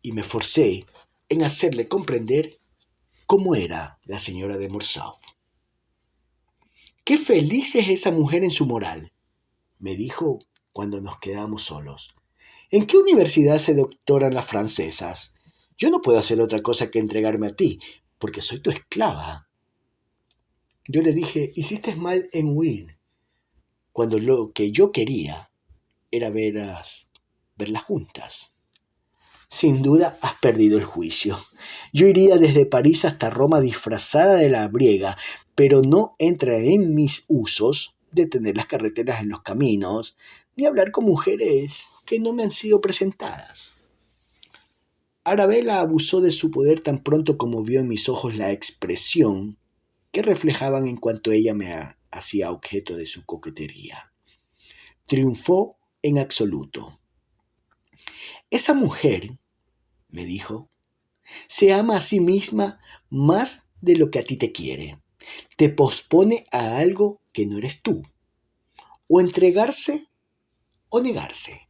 y me forcé en hacerle comprender cómo era la señora de Morcerf. ¡Qué feliz es esa mujer en su moral!, me dijo cuando nos quedamos solos. ¿En qué universidad se doctoran las francesas? Yo no puedo hacer otra cosa que entregarme a ti, porque soy tu esclava. Yo le dije, hiciste mal en huir, cuando lo que yo quería era verlas juntas. Sin duda has perdido el juicio. Yo iría desde París hasta Roma disfrazada de la briega, pero no entra en mis usos detener las carreteras en los caminos, ni hablar con mujeres que no me han sido presentadas. Arabella abusó de su poder tan pronto como vio en mis ojos la expresión que reflejaban en cuanto ella me hacía objeto de su coquetería. Triunfó en absoluto. Esa mujer, me dijo, se ama a sí misma más de lo que a ti te quiere. Te pospone a algo que no eres tú. O entregarse o negarse.